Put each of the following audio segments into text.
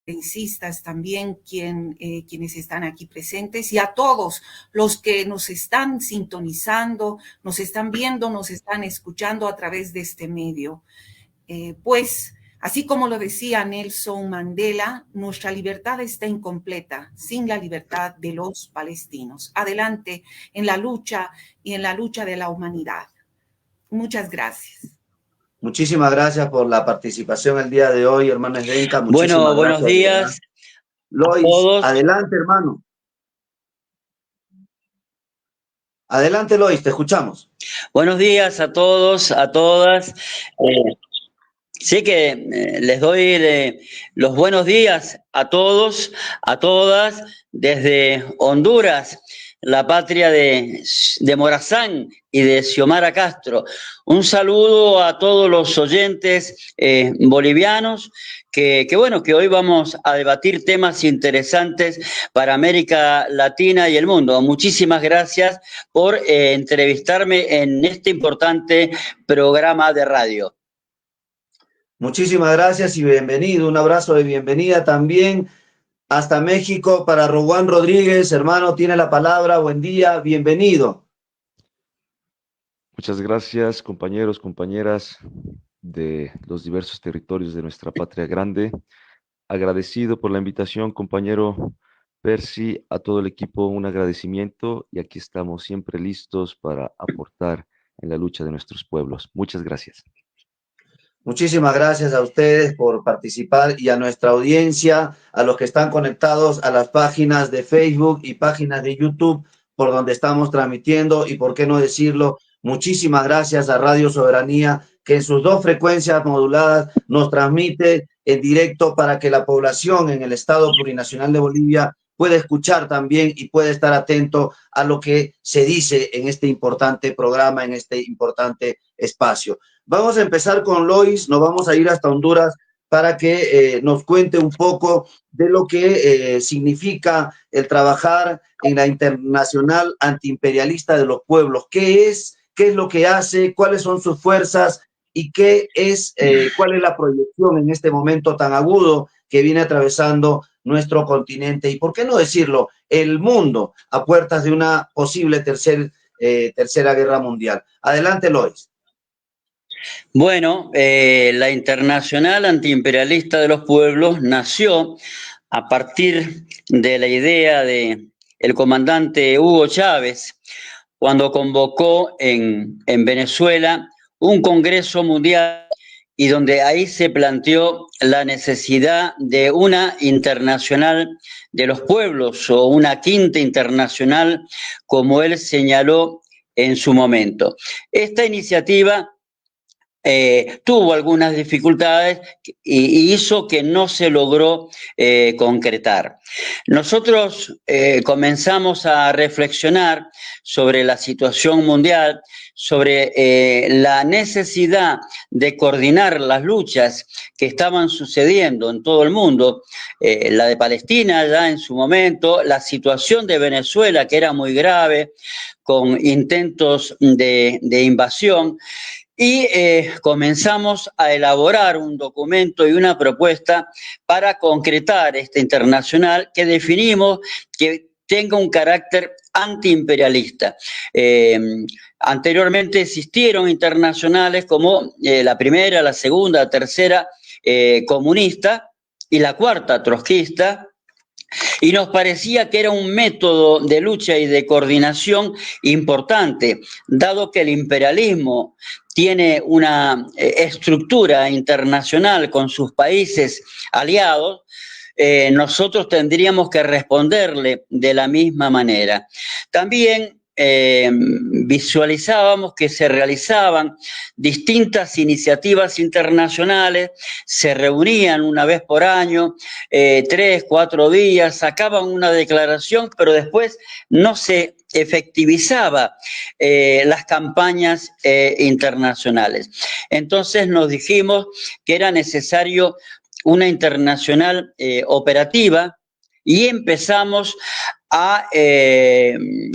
conferencistas también quienes están aquí presentes y a todos los que nos están sintonizando, nos están viendo, nos están escuchando a través de este medio. Pues, así como lo decía Nelson Mandela, nuestra libertad está incompleta sin la libertad de los palestinos. Adelante en la lucha y en la lucha de la humanidad. Muchas gracias. Muchísimas gracias por la participación el día de hoy, hermano Zdenka. Bueno, buenos días. Lois, adelante, hermano. Adelante, Lois, te escuchamos. Buenos días a todos, a todas. Sí que les doy los buenos días a todos, a todas, desde Honduras, la patria de Morazán y de Xiomara Castro. Un saludo a todos los oyentes bolivianos que hoy vamos a debatir temas interesantes para América Latina y el mundo. Muchísimas gracias por entrevistarme en este importante programa de radio. Muchísimas gracias y bienvenido. Un abrazo de bienvenida también hasta México para Rowan Rodríguez. Hermano, tiene la palabra. Buen día, bienvenido. Muchas gracias, compañeros, compañeras de los diversos territorios de nuestra patria grande. Agradecido por la invitación, compañero Percy, a todo el equipo un agradecimiento y aquí estamos siempre listos para aportar en la lucha de nuestros pueblos. Muchas gracias. Muchísimas gracias a ustedes por participar y a nuestra audiencia, a los que están conectados a las páginas de Facebook y páginas de YouTube por donde estamos transmitiendo y, por qué no decirlo, muchísimas gracias a Radio Soberanía, que en sus 2 frecuencias moduladas nos transmite en directo para que la población en el Estado Plurinacional de Bolivia pueda escuchar también y pueda estar atento a lo que se dice en este importante programa, en este importante espacio. Vamos a empezar con Lois, nos vamos a ir hasta Honduras para que nos cuente un poco de lo que significa el trabajar en la Internacional Antiimperialista de los Pueblos. ¿Qué es lo que hace? ¿Cuáles son sus fuerzas? ¿Y cuál es la proyección en este momento tan agudo que viene atravesando nuestro continente? Y por qué no decirlo, el mundo a puertas de una posible tercera guerra mundial. Adelante, Lois. Bueno, la Internacional Antiimperialista de los Pueblos nació a partir de la idea de el comandante Hugo Chávez cuando convocó en Venezuela un Congreso Mundial y donde ahí se planteó la necesidad de una internacional de los pueblos o una quinta internacional, como él señaló en su momento. Esta iniciativa tuvo algunas dificultades y hizo que no se logró concretar. Nosotros comenzamos a reflexionar sobre la situación mundial, sobre la necesidad de coordinar las luchas que estaban sucediendo en todo el mundo, la de Palestina ya en su momento, la situación de Venezuela que era muy grave, con intentos de invasión. Y comenzamos a elaborar un documento y una propuesta para concretar esta internacional que definimos que tenga un carácter antiimperialista. Anteriormente existieron internacionales como la primera, la segunda, la tercera comunista y la cuarta trotskista, y nos parecía que era un método de lucha y de coordinación importante, dado que el imperialismo tiene una estructura internacional con sus países aliados. Nosotros tendríamos que responderle de la misma manera. También visualizábamos que se realizaban distintas iniciativas internacionales, se reunían una vez por año, 3, 4 días, sacaban una declaración, pero después no se efectivizaba las campañas internacionales. Entonces nos dijimos que era necesario una internacional operativa y empezamos a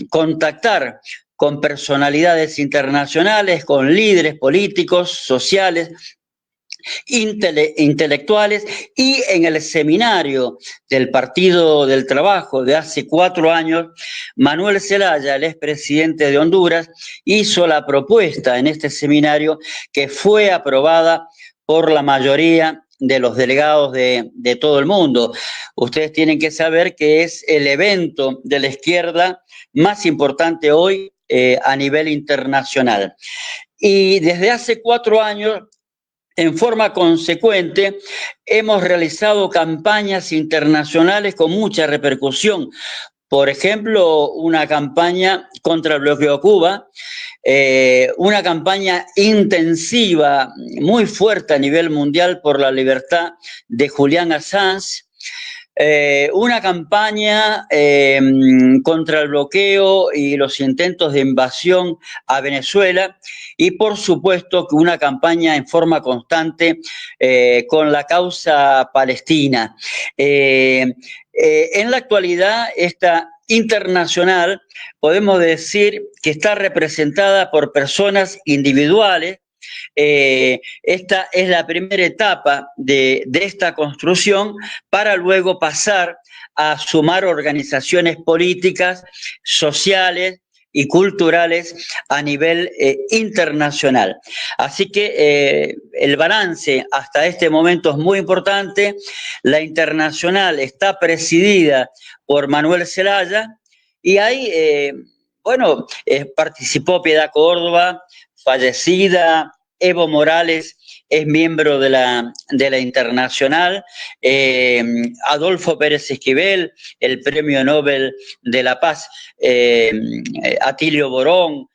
contactar con personalidades internacionales, con líderes políticos, sociales, intelectuales, y en el seminario del Partido del Trabajo de hace 4 años, Manuel Zelaya, el expresidente de Honduras, hizo la propuesta en este seminario que fue aprobada por la mayoría de los delegados de todo el mundo. Ustedes tienen que saber que es el evento de la izquierda más importante hoy a nivel internacional. Y desde hace 4 años, en forma consecuente, hemos realizado campañas internacionales con mucha repercusión. Por ejemplo, una campaña contra el bloqueo de Cuba, una campaña intensiva, muy fuerte a nivel mundial por la libertad de Julian Assange, una campaña contra el bloqueo y los intentos de invasión a Venezuela, y por supuesto que una campaña en forma constante con la causa palestina. En la actualidad, esta internacional podemos decir que está representada por personas individuales. Esta es la primera etapa de esta construcción, para luego pasar a sumar organizaciones políticas, sociales y culturales a nivel internacional. Así que el balance hasta este momento es muy importante. La internacional está presidida por Manuel Zelaya, y ahí, participó Piedad Córdoba, fallecida. Evo Morales es miembro de la internacional, Adolfo Pérez Esquivel, el Premio Nobel de la Paz, Atilio Borón,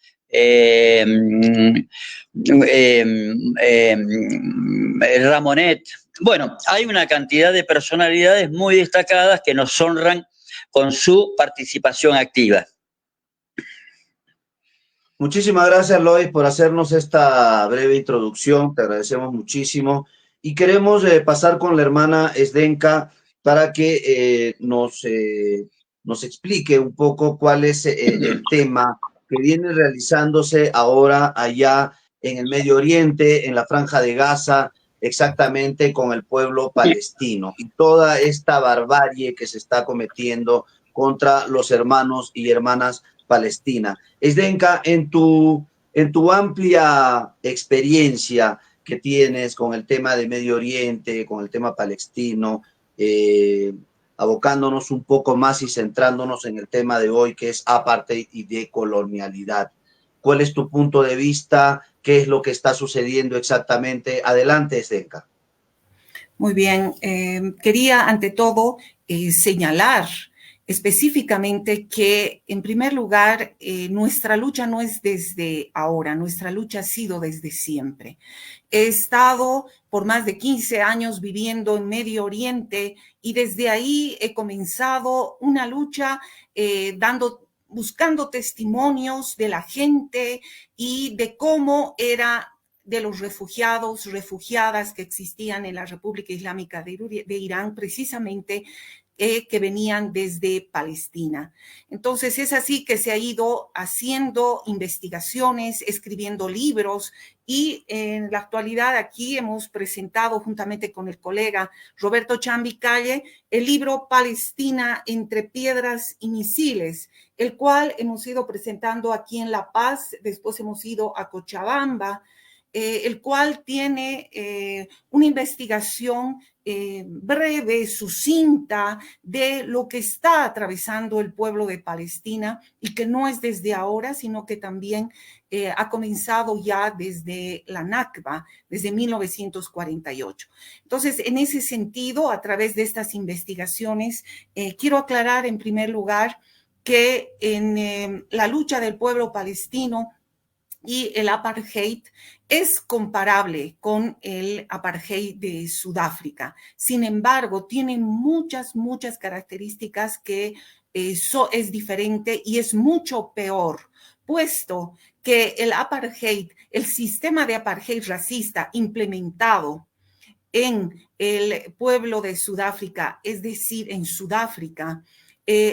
Ramonet. Bueno, hay una cantidad de personalidades muy destacadas que nos honran con su participación activa. Muchísimas gracias, Lois, por hacernos esta breve introducción. Te agradecemos muchísimo. Y queremos pasar con la hermana Zdenka para que nos explique un poco cuál es el tema que viene realizándose ahora allá en el Medio Oriente, en la Franja de Gaza, exactamente con el pueblo palestino y toda esta barbarie que se está cometiendo contra los hermanos y hermanas Palestina. Zdenka, en tu amplia experiencia que tienes con el tema de Medio Oriente, con el tema palestino, abocándonos un poco más y centrándonos en el tema de hoy, que es apartheid y decolonialidad. ¿Cuál es tu punto de vista? ¿Qué es lo que está sucediendo exactamente? Adelante, Zdenka. Muy bien. Quería, ante todo, señalar específicamente que, en primer lugar, nuestra lucha no es desde ahora, nuestra lucha ha sido desde siempre. He estado por más de 15 años viviendo en Medio Oriente y desde ahí he comenzado una lucha buscando testimonios de la gente y de cómo era de los refugiados, refugiadas que existían en la República Islámica de Irán, precisamente que venían desde Palestina. Entonces es así que se ha ido haciendo investigaciones, escribiendo libros, y en la actualidad aquí hemos presentado juntamente con el colega Roberto Chambi-Calle el libro Palestina entre piedras y misiles, el cual hemos ido presentando aquí en La Paz, después hemos ido a Cochabamba, el cual tiene una investigación breve, sucinta, de lo que está atravesando el pueblo de Palestina, y que no es desde ahora, sino que también ha comenzado ya desde la Nakba, desde 1948. Entonces, en ese sentido, a través de estas investigaciones, quiero aclarar en primer lugar que en la lucha del pueblo palestino y el apartheid es comparable con el apartheid de Sudáfrica. Sin embargo, tiene muchas características que eso es diferente y es mucho peor, puesto que el apartheid, el sistema de apartheid racista implementado en el pueblo de Sudáfrica, es decir, en Sudáfrica,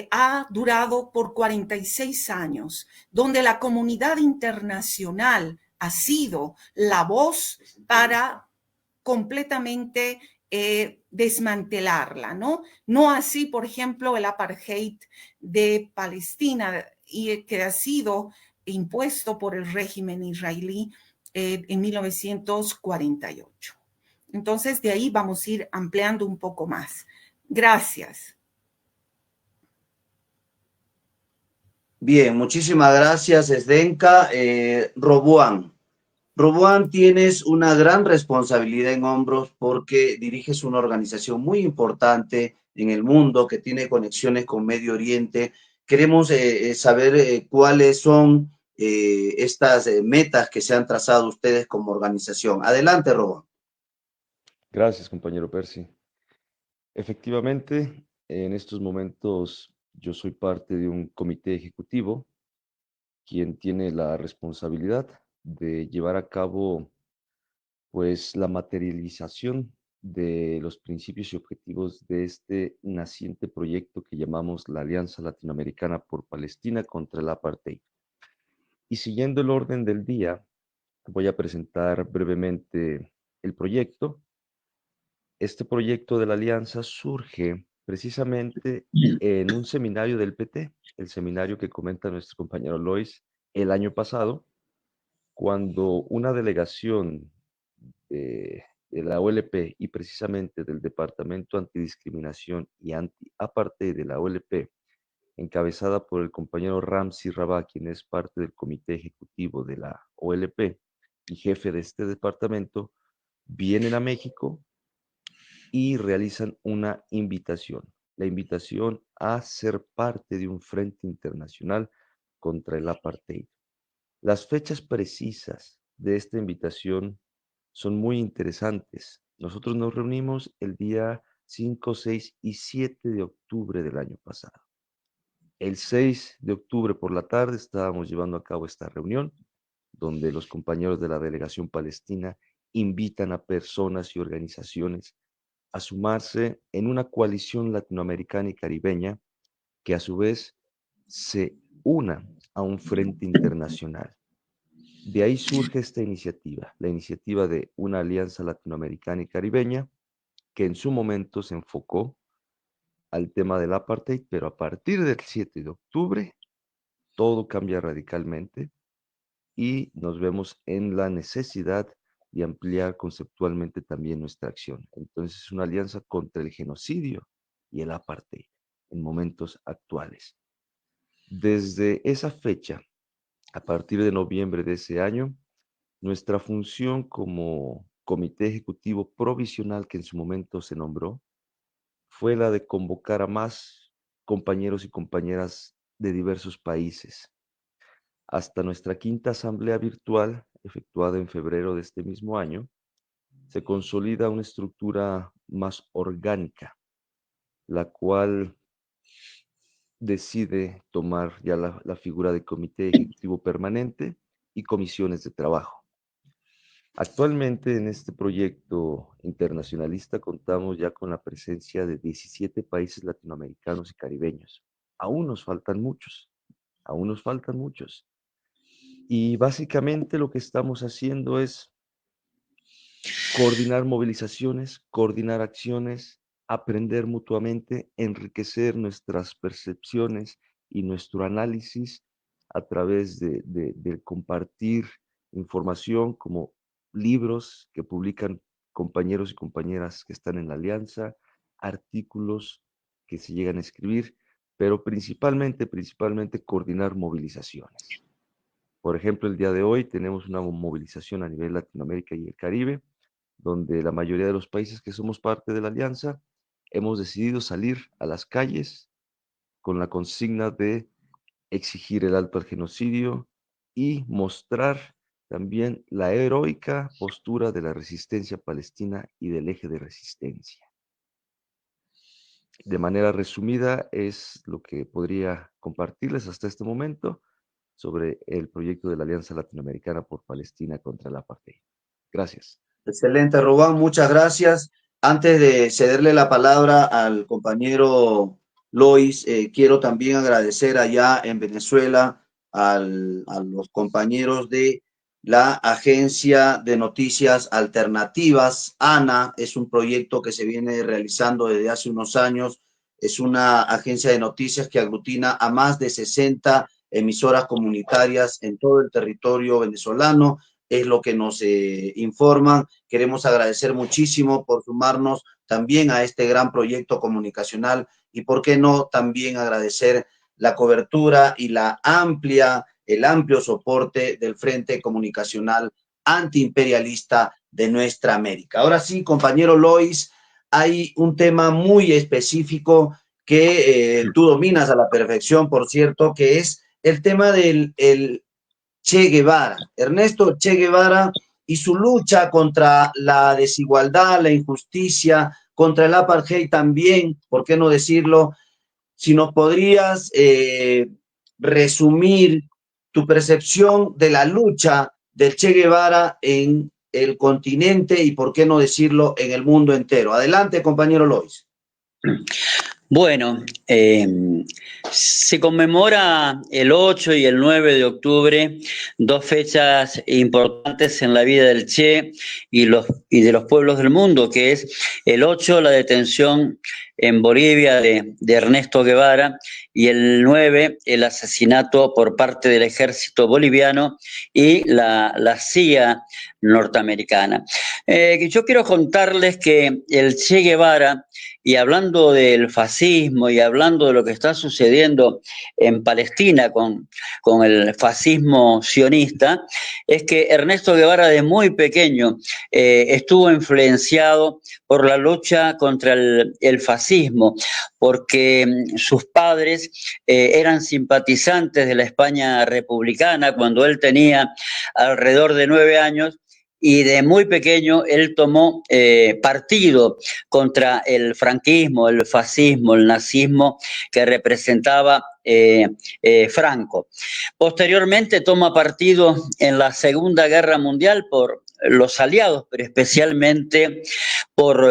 ha durado por 46 años, donde la comunidad internacional ha sido la voz para completamente desmantelarla, ¿no? No así, por ejemplo, el apartheid de Palestina, y que ha sido impuesto por el régimen israelí en 1948. Entonces, de ahí vamos a ir ampliando un poco más. Gracias. Bien, muchísimas gracias, Zdenka. Roboán. Roboán, tienes una gran responsabilidad en hombros porque diriges una organización muy importante en el mundo que tiene conexiones con Medio Oriente. Queremos saber cuáles son estas metas que se han trazado ustedes como organización. Adelante, Roboán. Gracias, compañero Percy. Efectivamente, en estos momentos yo soy parte de un comité ejecutivo quien tiene la responsabilidad de llevar a cabo pues la materialización de los principios y objetivos de este naciente proyecto que llamamos la Alianza Latinoamericana por Palestina contra el Apartheid. Y siguiendo el orden del día, voy a presentar brevemente el proyecto. Este proyecto de la alianza surge precisamente en un seminario del PT, el seminario que comenta nuestro compañero Lois el año pasado, cuando una delegación de la OLP y precisamente del Departamento Antidiscriminación y Anti-Apartheid de la OLP, encabezada por el compañero Ramzi Rabah, quien es parte del comité ejecutivo de la OLP y jefe de este departamento, vienen a México y realizan una invitación, la invitación a ser parte de un frente internacional contra el apartheid. Las fechas precisas de esta invitación son muy interesantes. Nosotros nos reunimos el día 5, 6 y 7 de octubre del año pasado. El 6 de octubre por la tarde estábamos llevando a cabo esta reunión, donde los compañeros de la delegación palestina invitan a personas y organizaciones a sumarse en una coalición latinoamericana y caribeña que a su vez se una a un frente internacional. De ahí surge esta iniciativa, la iniciativa de una alianza latinoamericana y caribeña que en su momento se enfocó al tema del apartheid, pero a partir del 7 de octubre todo cambia radicalmente y nos vemos en la necesidad de ampliar conceptualmente también nuestra acción. Entonces es una alianza contra el genocidio y el apartheid en momentos actuales. Desde esa fecha, a partir de noviembre de ese año, nuestra función como comité ejecutivo provisional que en su momento se nombró fue la de convocar a más compañeros y compañeras de diversos países. Hasta nuestra quinta asamblea virtual, efectuada en febrero de este mismo año, se consolida una estructura más orgánica, la cual decide tomar ya la figura de comité ejecutivo permanente y comisiones de trabajo. Actualmente en este proyecto internacionalista contamos ya con la presencia de 17 países latinoamericanos y caribeños. Aún nos faltan muchos, aún nos faltan muchos. Y básicamente lo que estamos haciendo es coordinar movilizaciones, coordinar acciones, aprender mutuamente, enriquecer nuestras percepciones y nuestro análisis a través de compartir información como libros que publican compañeros y compañeras que están en la alianza, artículos que se llegan a escribir, pero principalmente coordinar movilizaciones. Por ejemplo, el día de hoy tenemos una movilización a nivel Latinoamérica y el Caribe, donde la mayoría de los países que somos parte de la alianza hemos decidido salir a las calles con la consigna de exigir el alto al genocidio y mostrar también la heroica postura de la resistencia palestina y del eje de resistencia. De manera resumida es lo que podría compartirles hasta este momento sobre el proyecto de la Alianza Latinoamericana por Palestina contra el Apartheid. Gracias. Excelente, Rubán, muchas gracias. Antes de cederle la palabra al compañero Lois, quiero también agradecer allá en Venezuela a los compañeros de la Agencia de Noticias Alternativas. ANA es un proyecto que se viene realizando desde hace unos años. Es una agencia de noticias que aglutina a más de 60 emisoras comunitarias en todo el territorio venezolano. Es lo que nos informan. Queremos agradecer muchísimo por sumarnos también a este gran proyecto comunicacional y, por qué no, también agradecer la cobertura y el amplio soporte del Frente Comunicacional Antiimperialista de nuestra América. Ahora sí, compañero Lois, hay un tema muy específico que tú dominas a la perfección, por cierto, que es el tema del Che Guevara, Ernesto Che Guevara y su lucha contra la desigualdad, la injusticia, contra el apartheid también, ¿por qué no decirlo? Si nos podrías resumir tu percepción de la lucha del Che Guevara en el continente y, por qué no decirlo, en el mundo entero. Adelante, compañero Lois. Bueno, se conmemora el 8 y el 9 de octubre, dos fechas importantes en la vida del Che y de los pueblos del mundo, que es el 8, la detención en Bolivia de Ernesto Guevara, y el 9, el asesinato por parte del ejército boliviano y la CIA norteamericana. Yo quiero contarles que el Che Guevara, y hablando del fascismo y hablando de lo que está sucediendo en Palestina con el fascismo sionista, es que Ernesto Guevara de muy pequeño estuvo influenciado por la lucha contra el fascismo, porque sus padres eran simpatizantes de la España republicana cuando él tenía alrededor de 9 años. Y de muy pequeño él tomó partido contra el franquismo, el fascismo, el nazismo que representaba Franco. Posteriormente toma partido en la Segunda Guerra Mundial por los aliados, pero especialmente por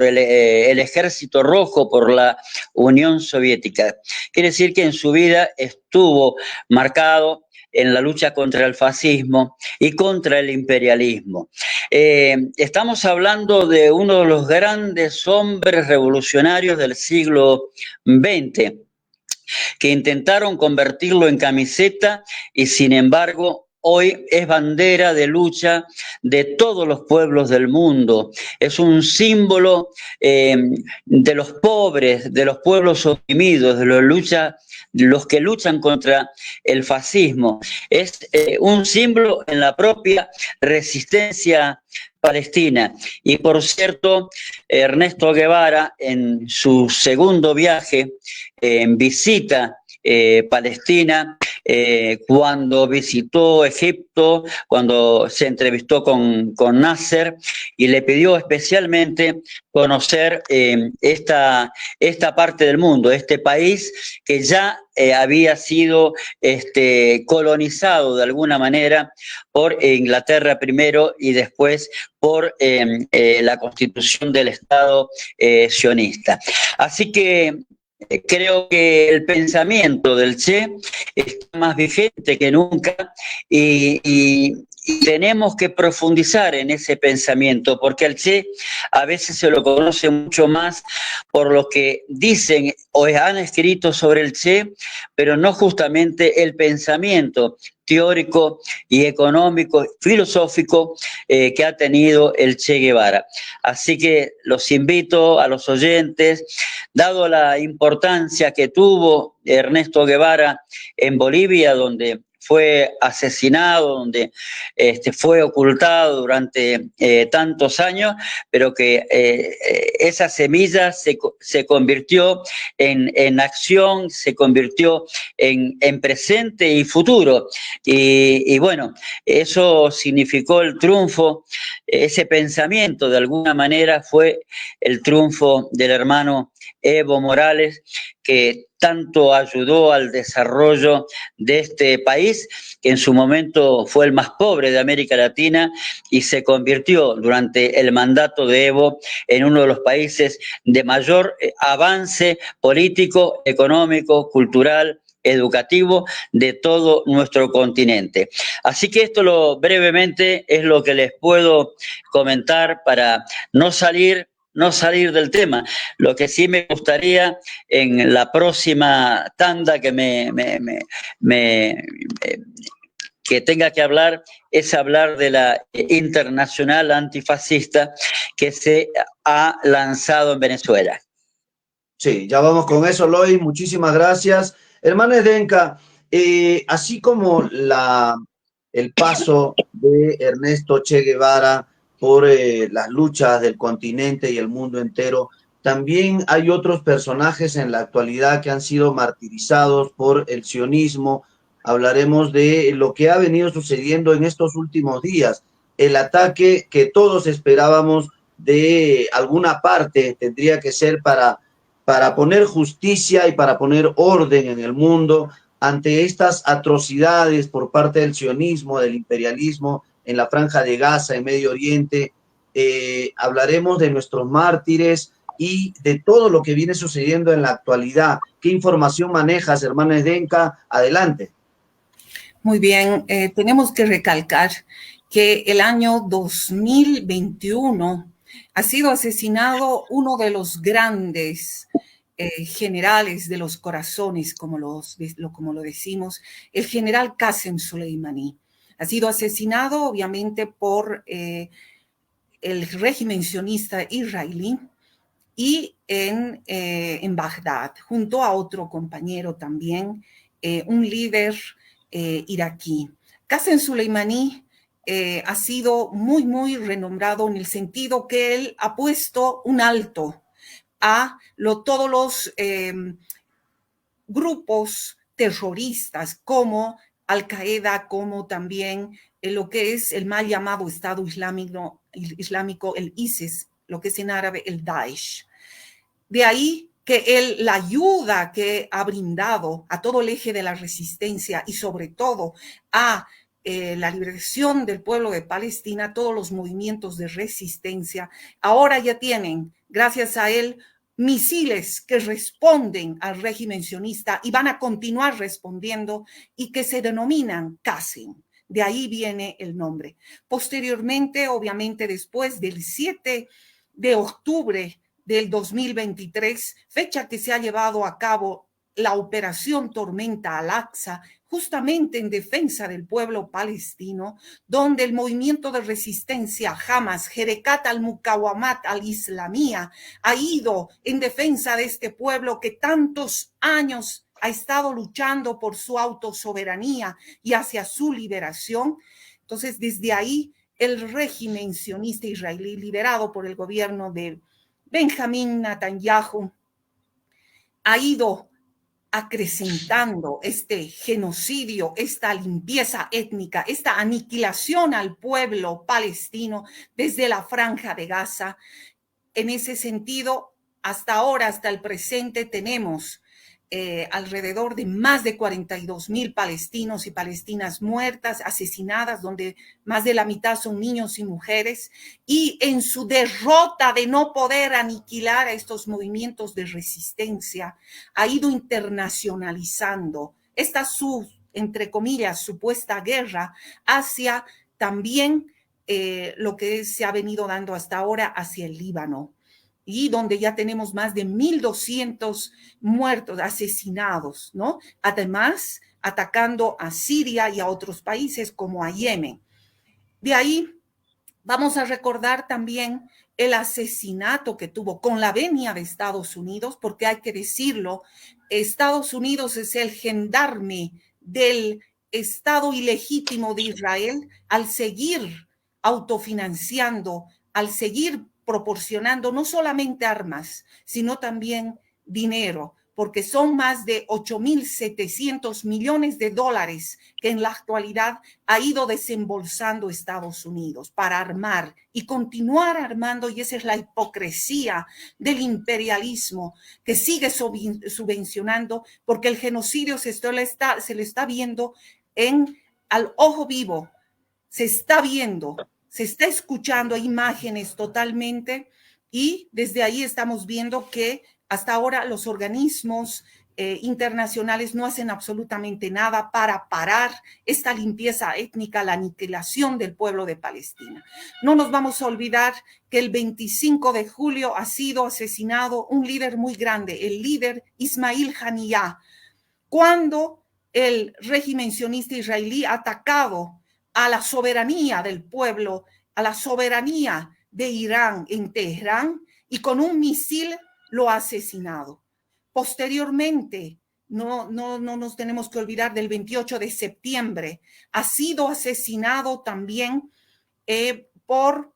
el Ejército Rojo, por la Unión Soviética. Quiere decir que en su vida estuvo marcado en la lucha contra el fascismo y contra el imperialismo. Estamos hablando de uno de los grandes hombres revolucionarios del siglo XX, que intentaron convertirlo en camiseta y, sin embargo, hoy es bandera de lucha de todos los pueblos del mundo. Es un símbolo de los pobres, de los pueblos oprimidos, de los que luchan contra el fascismo. Es un símbolo en la propia resistencia palestina. Y, por cierto, Ernesto Guevara, en su segundo viaje, en visita Palestina, cuando visitó Egipto, cuando se entrevistó con Nasser y le pidió especialmente conocer esta parte del mundo, este país que ya había sido colonizado de alguna manera por Inglaterra primero y después por la constitución del Estado sionista. Así que creo que el pensamiento del Che está más vigente que nunca y tenemos que profundizar en ese pensamiento, porque al Che a veces se lo conoce mucho más por lo que dicen o han escrito sobre el Che, pero no justamente el pensamiento teórico y económico, filosófico que ha tenido el Che Guevara. Así que los invito a los oyentes, dado la importancia que tuvo Ernesto Guevara en Bolivia, donde fue asesinado, donde fue ocultado durante tantos años, pero que esa semilla se convirtió en acción, se convirtió en presente y futuro. Y bueno, eso significó el triunfo, ese pensamiento de alguna manera fue el triunfo del hermano Evo Morales, que tanto ayudó al desarrollo de este país, que en su momento fue el más pobre de América Latina y se convirtió durante el mandato de Evo en uno de los países de mayor avance político, económico, cultural educativo de todo nuestro continente. Así que esto brevemente es lo que les puedo comentar para no salir del tema. Lo que sí me gustaría en la próxima tanda que tenga que hablar es hablar de la internacional antifascista que se ha lanzado en Venezuela. Sí, ya vamos con eso, Loy. Muchísimas gracias. Hermano Zdenka, así como el paso de Ernesto Che Guevara por las luchas del continente y el mundo entero, también hay otros personajes en la actualidad que han sido martirizados por el sionismo. Hablaremos de lo que ha venido sucediendo en estos últimos días, el ataque que todos esperábamos de alguna parte tendría que ser para poner justicia y para poner orden en el mundo ante estas atrocidades por parte del sionismo, del imperialismo en la Franja de Gaza, en Medio Oriente. Hablaremos de nuestros mártires y de todo lo que viene sucediendo en la actualidad. ¿Qué información manejas, hermano Zdenka? Adelante. Muy bien, tenemos que recalcar que el año 2021 ha sido asesinado uno de los grandes generales de los corazones, como lo decimos, el general Qasem Soleimani. Ha sido asesinado, obviamente, por el régimen sionista israelí y en Bagdad, junto a otro compañero también, un líder iraquí. Qasem Soleimani ha sido muy, muy renombrado en el sentido que él ha puesto un alto a todos los grupos terroristas como Al-Qaeda, como también lo que es el mal llamado Estado Islámico, el ISIS, lo que es en árabe el Daesh. De ahí que la ayuda que ha brindado a todo el eje de la resistencia y sobre todo a la liberación del pueblo de Palestina, todos los movimientos de resistencia, ahora ya tienen, gracias a él, misiles que responden al régimen sionista y van a continuar respondiendo y que se denominan Qasem. De ahí viene el nombre. Posteriormente, obviamente, después del 7 de octubre del 2023, fecha que se ha llevado a cabo la operación Tormenta Al-Aqsa, justamente en defensa del pueblo palestino, donde el movimiento de resistencia Hamas, Herekat al-Muqawamat al-Islamía, ha ido en defensa de este pueblo que tantos años ha estado luchando por su autosoberanía y hacia su liberación. Entonces, desde ahí, el régimen sionista israelí, liderado por el gobierno de Benjamín Netanyahu, ha ido acrecentando este genocidio, esta limpieza étnica, esta aniquilación al pueblo palestino desde la Franja de Gaza. En ese sentido, hasta ahora, hasta el presente, tenemos alrededor de más de 42,000 palestinos y palestinas muertas, asesinadas, donde más de la mitad son niños y mujeres, y en su derrota de no poder aniquilar a estos movimientos de resistencia, ha ido internacionalizando esta entre comillas, supuesta guerra hacia también lo que se ha venido dando hasta ahora hacia el Líbano, y donde ya tenemos más de 1,200 muertos, asesinados, ¿no? Además, atacando a Siria y a otros países como a Yemen. De ahí vamos a recordar también el asesinato que tuvo con la venia de Estados Unidos, porque hay que decirlo, Estados Unidos es el gendarme del Estado ilegítimo de Israel al seguir autofinanciando, al seguir proporcionando no solamente armas, sino también dinero, porque son más de 8,700 millones de dólares que en la actualidad ha ido desembolsando Estados Unidos para armar y continuar armando, y esa es la hipocresía del imperialismo que sigue subvencionando, porque el genocidio se le está viendo al ojo vivo, se está viendo, se está escuchando imágenes totalmente, y desde ahí estamos viendo que hasta ahora los organismos internacionales no hacen absolutamente nada para parar esta limpieza étnica, la aniquilación del pueblo de Palestina. No nos vamos a olvidar que el 25 de julio ha sido asesinado un líder muy grande, el líder Ismail Haniyeh, cuando el régimen sionista israelí ha atacado a la soberanía del pueblo, a la soberanía de Irán en Teherán, y con un misil lo ha asesinado. Posteriormente, no nos tenemos que olvidar del 28 de septiembre, ha sido asesinado también por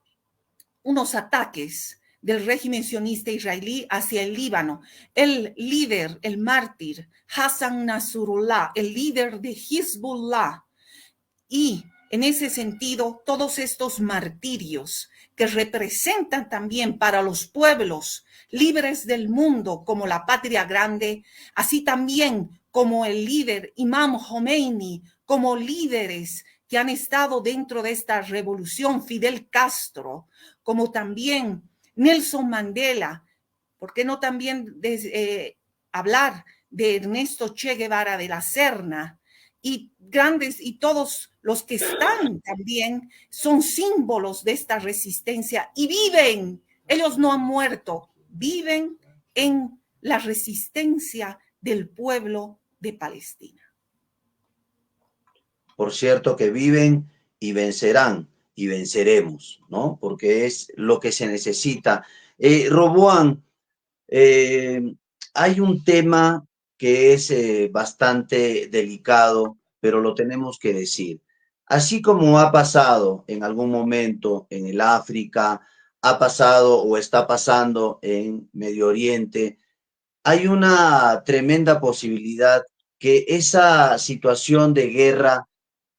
unos ataques del régimen sionista israelí hacia el Líbano. El líder, el mártir, Hassan Nasrullah, el líder de Hezbollah. Y en ese sentido, todos estos martirios que representan también para los pueblos libres del mundo como la patria grande, así también como el líder Imam Khomeini, como líderes que han estado dentro de esta revolución, Fidel Castro, como también Nelson Mandela, ¿por qué no también hablar de Ernesto Che Guevara de la Serna? Y grandes, y todos los que están también son símbolos de esta resistencia y viven, ellos no han muerto, viven en la resistencia del pueblo de Palestina. Por cierto, que viven y vencerán y venceremos, ¿no? Porque es lo que se necesita. Roboán, hay un tema que es bastante delicado, pero lo tenemos que decir. Así como ha pasado en algún momento en el África, ha pasado o está pasando en Medio Oriente, hay una tremenda posibilidad que esa situación de guerra,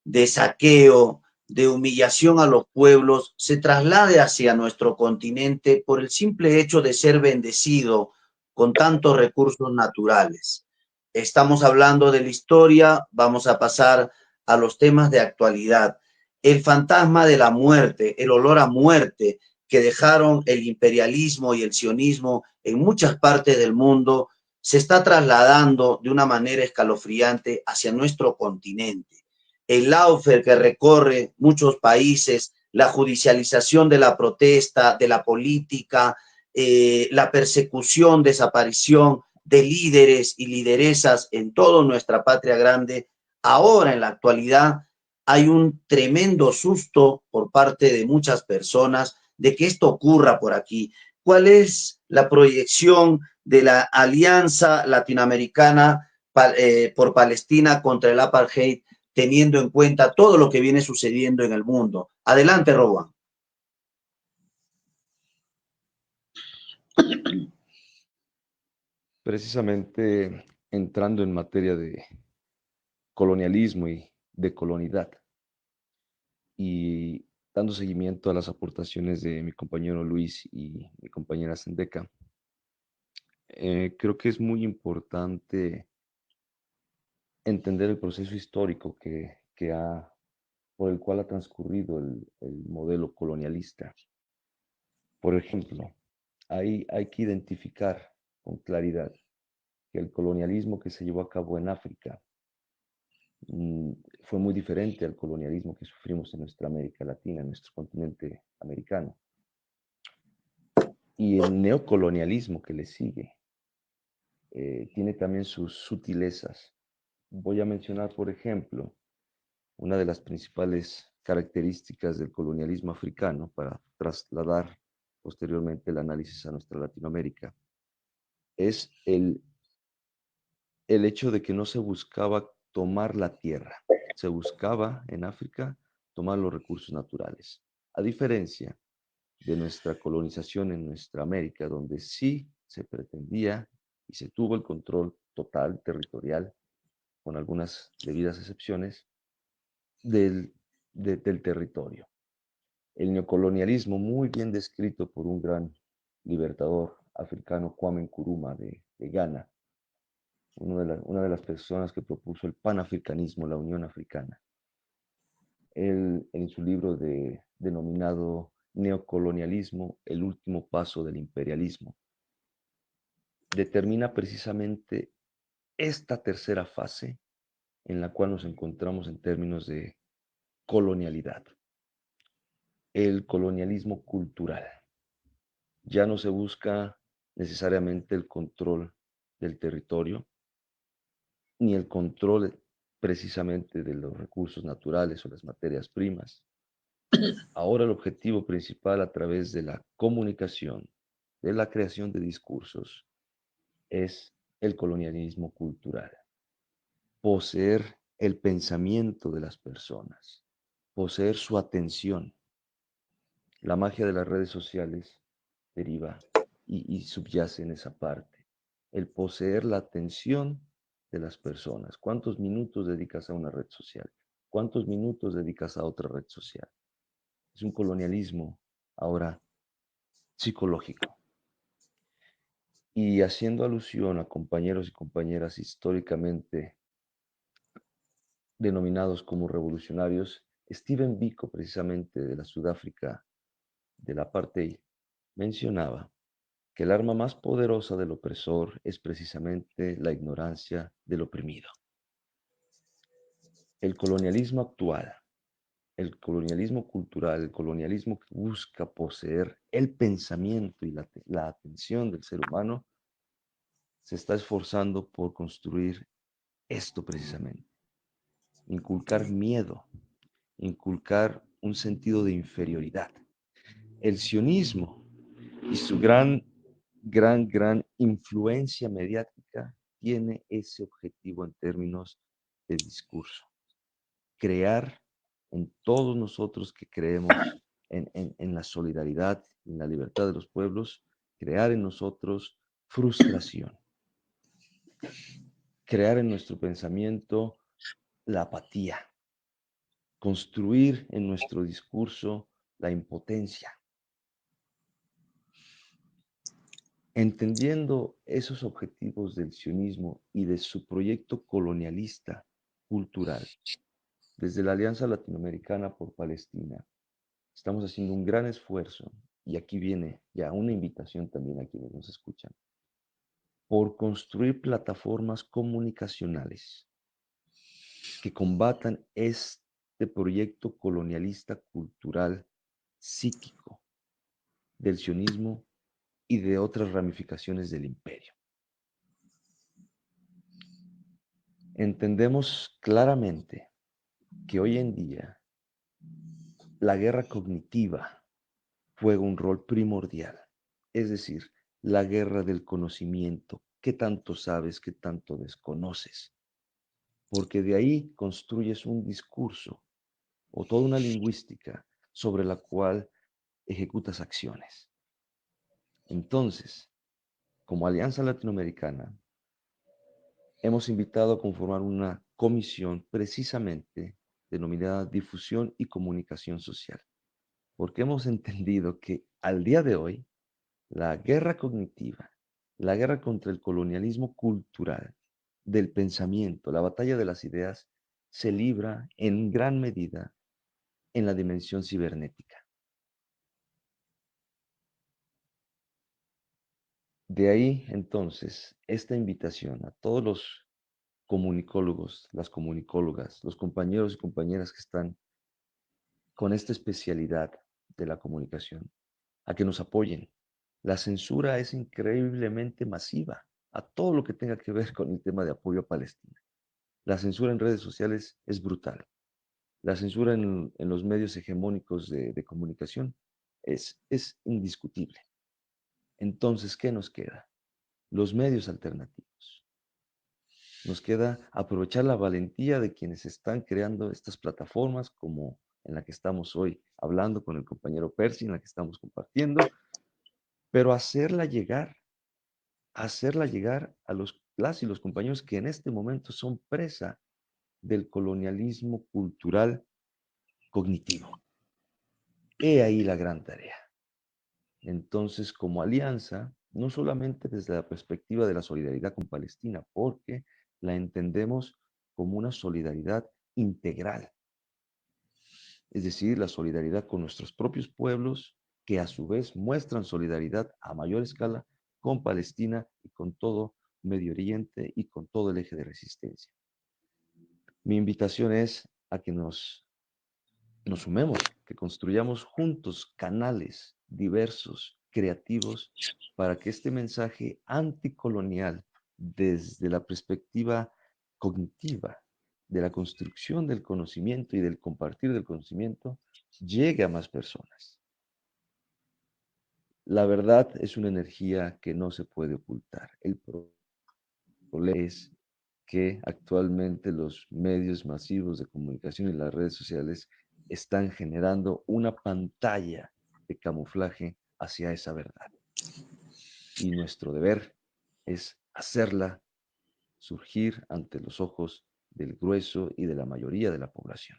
de saqueo, de humillación a los pueblos, se traslade hacia nuestro continente por el simple hecho de ser bendecido con tantos recursos naturales. Estamos hablando de la historia, vamos a pasar a los temas de actualidad. El fantasma de la muerte, el olor a muerte que dejaron el imperialismo y el sionismo en muchas partes del mundo, se está trasladando de una manera escalofriante hacia nuestro continente. El lawfare que recorre muchos países, la judicialización de la protesta, de la política, la persecución, desaparición de líderes y lideresas en toda nuestra patria grande. Ahora, en la actualidad, hay un tremendo susto por parte de muchas personas de que esto ocurra por aquí. ¿Cuál es la proyección de la Alianza Latinoamericana por Palestina contra el apartheid, teniendo en cuenta todo lo que viene sucediendo en el mundo? Adelante, Rowan. Precisamente entrando en materia de colonialismo y de colonidad, y dando seguimiento a las aportaciones de mi compañero Luis y mi compañera Sendeca, creo que es muy importante entender el proceso histórico por el cual ha transcurrido el modelo colonialista. Por ejemplo, hay que identificar con claridad que el colonialismo que se llevó a cabo en África fue muy diferente al colonialismo que sufrimos en nuestra América Latina, en nuestro continente americano. Y el neocolonialismo que le sigue tiene también sus sutilezas. Voy a mencionar, por ejemplo, una de las principales características del colonialismo africano para trasladar posteriormente el análisis a nuestra Latinoamérica, es el hecho de que no se buscaba tomar la tierra, se buscaba en África tomar los recursos naturales, a diferencia de nuestra colonización en nuestra América, donde sí se pretendía y se tuvo el control total territorial, con algunas debidas excepciones, del territorio. El neocolonialismo, muy bien descrito por un gran libertador africano, Kwame Nkrumah de Ghana, una de las personas que propuso el panafricanismo, la Unión Africana. Él, en su libro denominado Neocolonialismo, el último paso del imperialismo, determina precisamente esta tercera fase en la cual nos encontramos en términos de colonialidad, el colonialismo cultural. Ya no se busca necesariamente el control del territorio, ni el control precisamente de los recursos naturales o las materias primas. Ahora el objetivo principal a través de la comunicación, de la creación de discursos, es el colonialismo cultural. Poseer el pensamiento de las personas, poseer su atención. La magia de las redes sociales deriva y subyace en esa parte. El poseer la atención de las personas. ¿Cuántos minutos dedicas a una red social? ¿Cuántos minutos dedicas a otra red social? Es un colonialismo ahora psicológico. Y haciendo alusión a compañeros y compañeras históricamente denominados como revolucionarios, Steven Biko, precisamente de la Sudáfrica del apartheid, mencionaba que el arma más poderosa del opresor es precisamente la ignorancia del oprimido. El colonialismo actual, el colonialismo cultural, el colonialismo que busca poseer el pensamiento y la atención del ser humano, se está esforzando por construir esto precisamente. Inculcar miedo, inculcar un sentido de inferioridad. El sionismo y su gran influencia mediática tiene ese objetivo en términos de discurso. Crear en todos nosotros que creemos en la solidaridad, en la libertad de los pueblos, crear en nosotros frustración, crear en nuestro pensamiento la apatía, construir en nuestro discurso la impotencia. Entendiendo esos objetivos del sionismo y de su proyecto colonialista cultural, desde la Alianza Latinoamericana por Palestina, estamos haciendo un gran esfuerzo, y aquí viene ya una invitación también a quienes nos escuchan, por construir plataformas comunicacionales que combatan este proyecto colonialista cultural psíquico del sionismo y de otras ramificaciones del imperio. Entendemos claramente que hoy en día la guerra cognitiva juega un rol primordial, es decir, la guerra del conocimiento, qué tanto sabes, qué tanto desconoces, porque de ahí construyes un discurso o toda una lingüística sobre la cual ejecutas acciones. Entonces, como Alianza Latinoamericana, hemos invitado a conformar una comisión precisamente denominada Difusión y Comunicación Social, porque hemos entendido que al día de hoy, la guerra cognitiva, la guerra contra el colonialismo cultural, del pensamiento, la batalla de las ideas, se libra en gran medida en la dimensión cibernética. De ahí, entonces, esta invitación a todos los comunicólogos, las comunicólogas, los compañeros y compañeras que están con esta especialidad de la comunicación, a que nos apoyen. La censura es increíblemente masiva a todo lo que tenga que ver con el tema de apoyo a Palestina. La censura en redes sociales es brutal. La censura en los medios hegemónicos de comunicación es indiscutible. Entonces, ¿qué nos queda? Los medios alternativos. Nos queda aprovechar la valentía de quienes están creando estas plataformas como en la que estamos hoy hablando con el compañero Percy, en la que estamos compartiendo, pero hacerla llegar a las y los compañeros que en este momento son presa del colonialismo cultural cognitivo. He ahí la gran tarea. Entonces, como alianza, no solamente desde la perspectiva de la solidaridad con Palestina, porque la entendemos como una solidaridad integral, es decir, la solidaridad con nuestros propios pueblos, que a su vez muestran solidaridad a mayor escala con Palestina y con todo Medio Oriente y con todo el eje de resistencia. Mi invitación es a que nos sumemos, que construyamos juntos canales diversos, creativos, para que este mensaje anticolonial, desde la perspectiva cognitiva, de la construcción del conocimiento y del compartir del conocimiento, llegue a más personas. La verdad es una energía que no se puede ocultar. El problema es que actualmente los medios masivos de comunicación y las redes sociales están generando una pantalla de camuflaje hacia esa verdad. Y nuestro deber es hacerla surgir ante los ojos del grueso y de la mayoría de la población.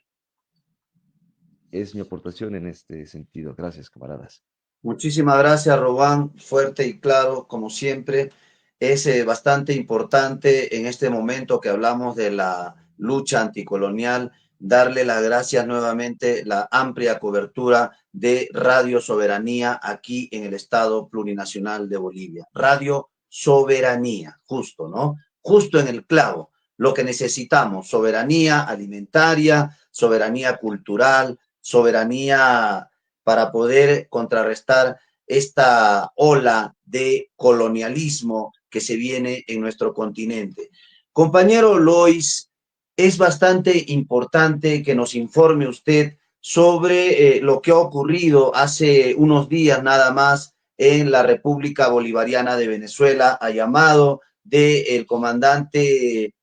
Es mi aportación en este sentido. Gracias, camaradas. Muchísimas gracias, Robán. Fuerte y claro, como siempre. Es bastante importante en este momento que hablamos de la lucha anticolonial, darle las gracias nuevamente, la amplia cobertura de Radio Soberanía aquí en el Estado Plurinacional de Bolivia. Radio Soberanía, justo, ¿no? Justo en el clavo. Lo que necesitamos, soberanía alimentaria, soberanía cultural, soberanía para poder contrarrestar esta ola de colonialismo que se viene en nuestro continente. Compañero Lois, es bastante importante que nos informe usted sobre lo que ha ocurrido hace unos días nada más en la República Bolivariana de Venezuela, a llamado del comandante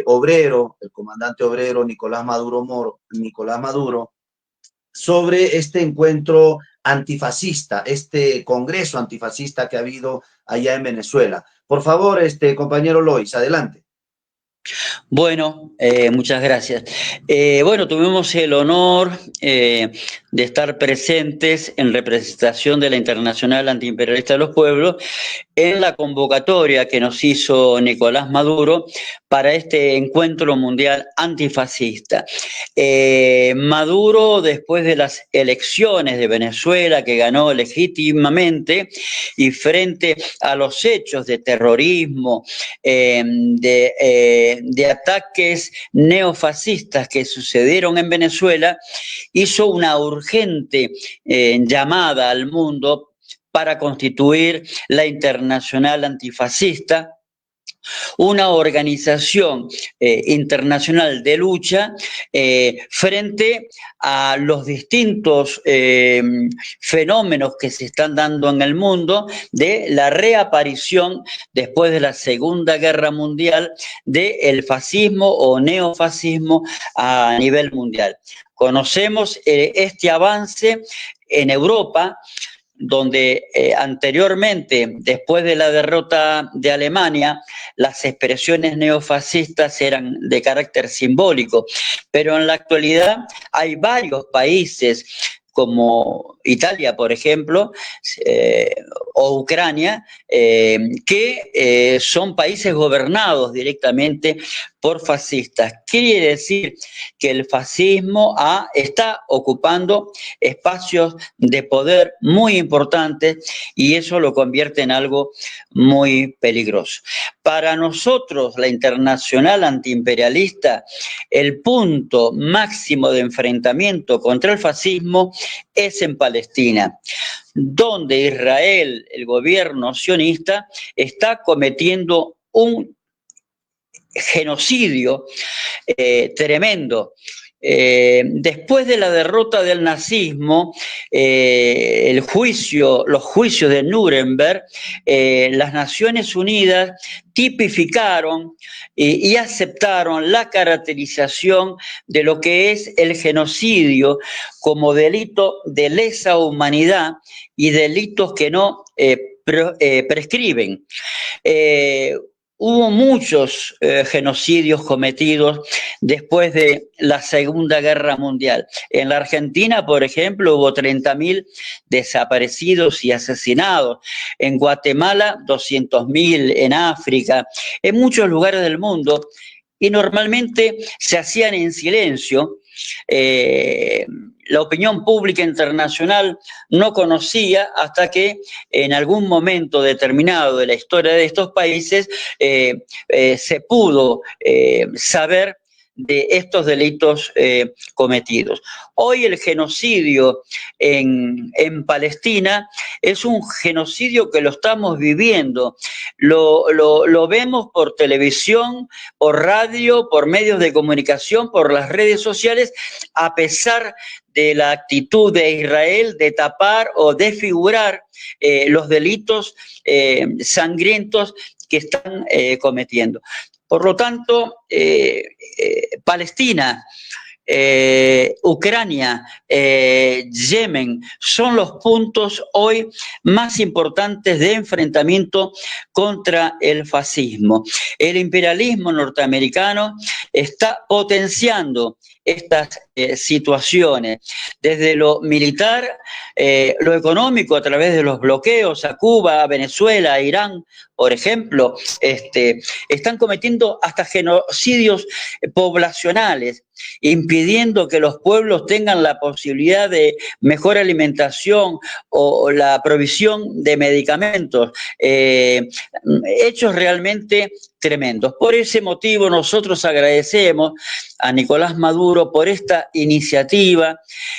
obrero, el comandante obrero Nicolás Maduro, sobre este encuentro antifascista, este congreso antifascista que ha habido allá en Venezuela. Por favor, compañero Lois, adelante. Bueno, muchas gracias. Bueno, tuvimos el honor de estar presentes en representación de la Internacional Antiimperialista de los Pueblos en la convocatoria que nos hizo Nicolás Maduro para este encuentro mundial antifascista. Maduro, después de las elecciones de Venezuela, que ganó legítimamente, y frente a los hechos de terrorismo, de ataques neofascistas que sucedieron en Venezuela, hizo una urgente llamada al mundo para constituir la Internacional Antifascista, una organización internacional de lucha frente a los distintos fenómenos que se están dando en el mundo de la reaparición después de la Segunda Guerra Mundial del fascismo o neofascismo a nivel mundial. Conocemos este avance en Europa, donde anteriormente, después de la derrota de Alemania, las expresiones neofascistas eran de carácter simbólico, pero en la actualidad hay varios países como Italia, por ejemplo, o Ucrania, que son países gobernados directamente por fascistas. Quiere decir que el fascismo está ocupando espacios de poder muy importantes y eso lo convierte en algo muy peligroso. Para nosotros, la Internacional Antiimperialista, el punto máximo de enfrentamiento contra el fascismo es en Palestina, donde Israel, el gobierno sionista, está cometiendo un genocidio tremendo. Después de la derrota del nazismo, los juicios de Nuremberg, las Naciones Unidas tipificaron y aceptaron la caracterización de lo que es el genocidio como delito de lesa humanidad y delitos que no prescriben. Hubo muchos genocidios cometidos después de la Segunda Guerra Mundial. En la Argentina, por ejemplo, hubo 30.000 desaparecidos y asesinados. En Guatemala, 200.000. En África, en muchos lugares del mundo. Y normalmente se hacían en silencio. la opinión pública internacional no conocía hasta que en algún momento determinado de la historia de estos países se pudo saber de estos delitos cometidos. Hoy el genocidio en Palestina es un genocidio que lo estamos viviendo. Lo vemos por televisión, por radio, por medios de comunicación, por las redes sociales, a pesar de la actitud de Israel de tapar o desfigurar los delitos sangrientos que están cometiendo. Por lo tanto, Palestina, Ucrania, Yemen, son los puntos hoy más importantes de enfrentamiento contra el fascismo. El imperialismo norteamericano está potenciando estas situaciones, desde lo militar, lo económico a través de los bloqueos a Cuba, a Venezuela, a Irán, por ejemplo, están cometiendo hasta genocidios poblacionales, impidiendo que los pueblos tengan la posibilidad de mejor alimentación o la provisión de medicamentos, hechos realmente tremendos. Por ese motivo nosotros agradecemos a Nicolás Maduro por esta iniciativa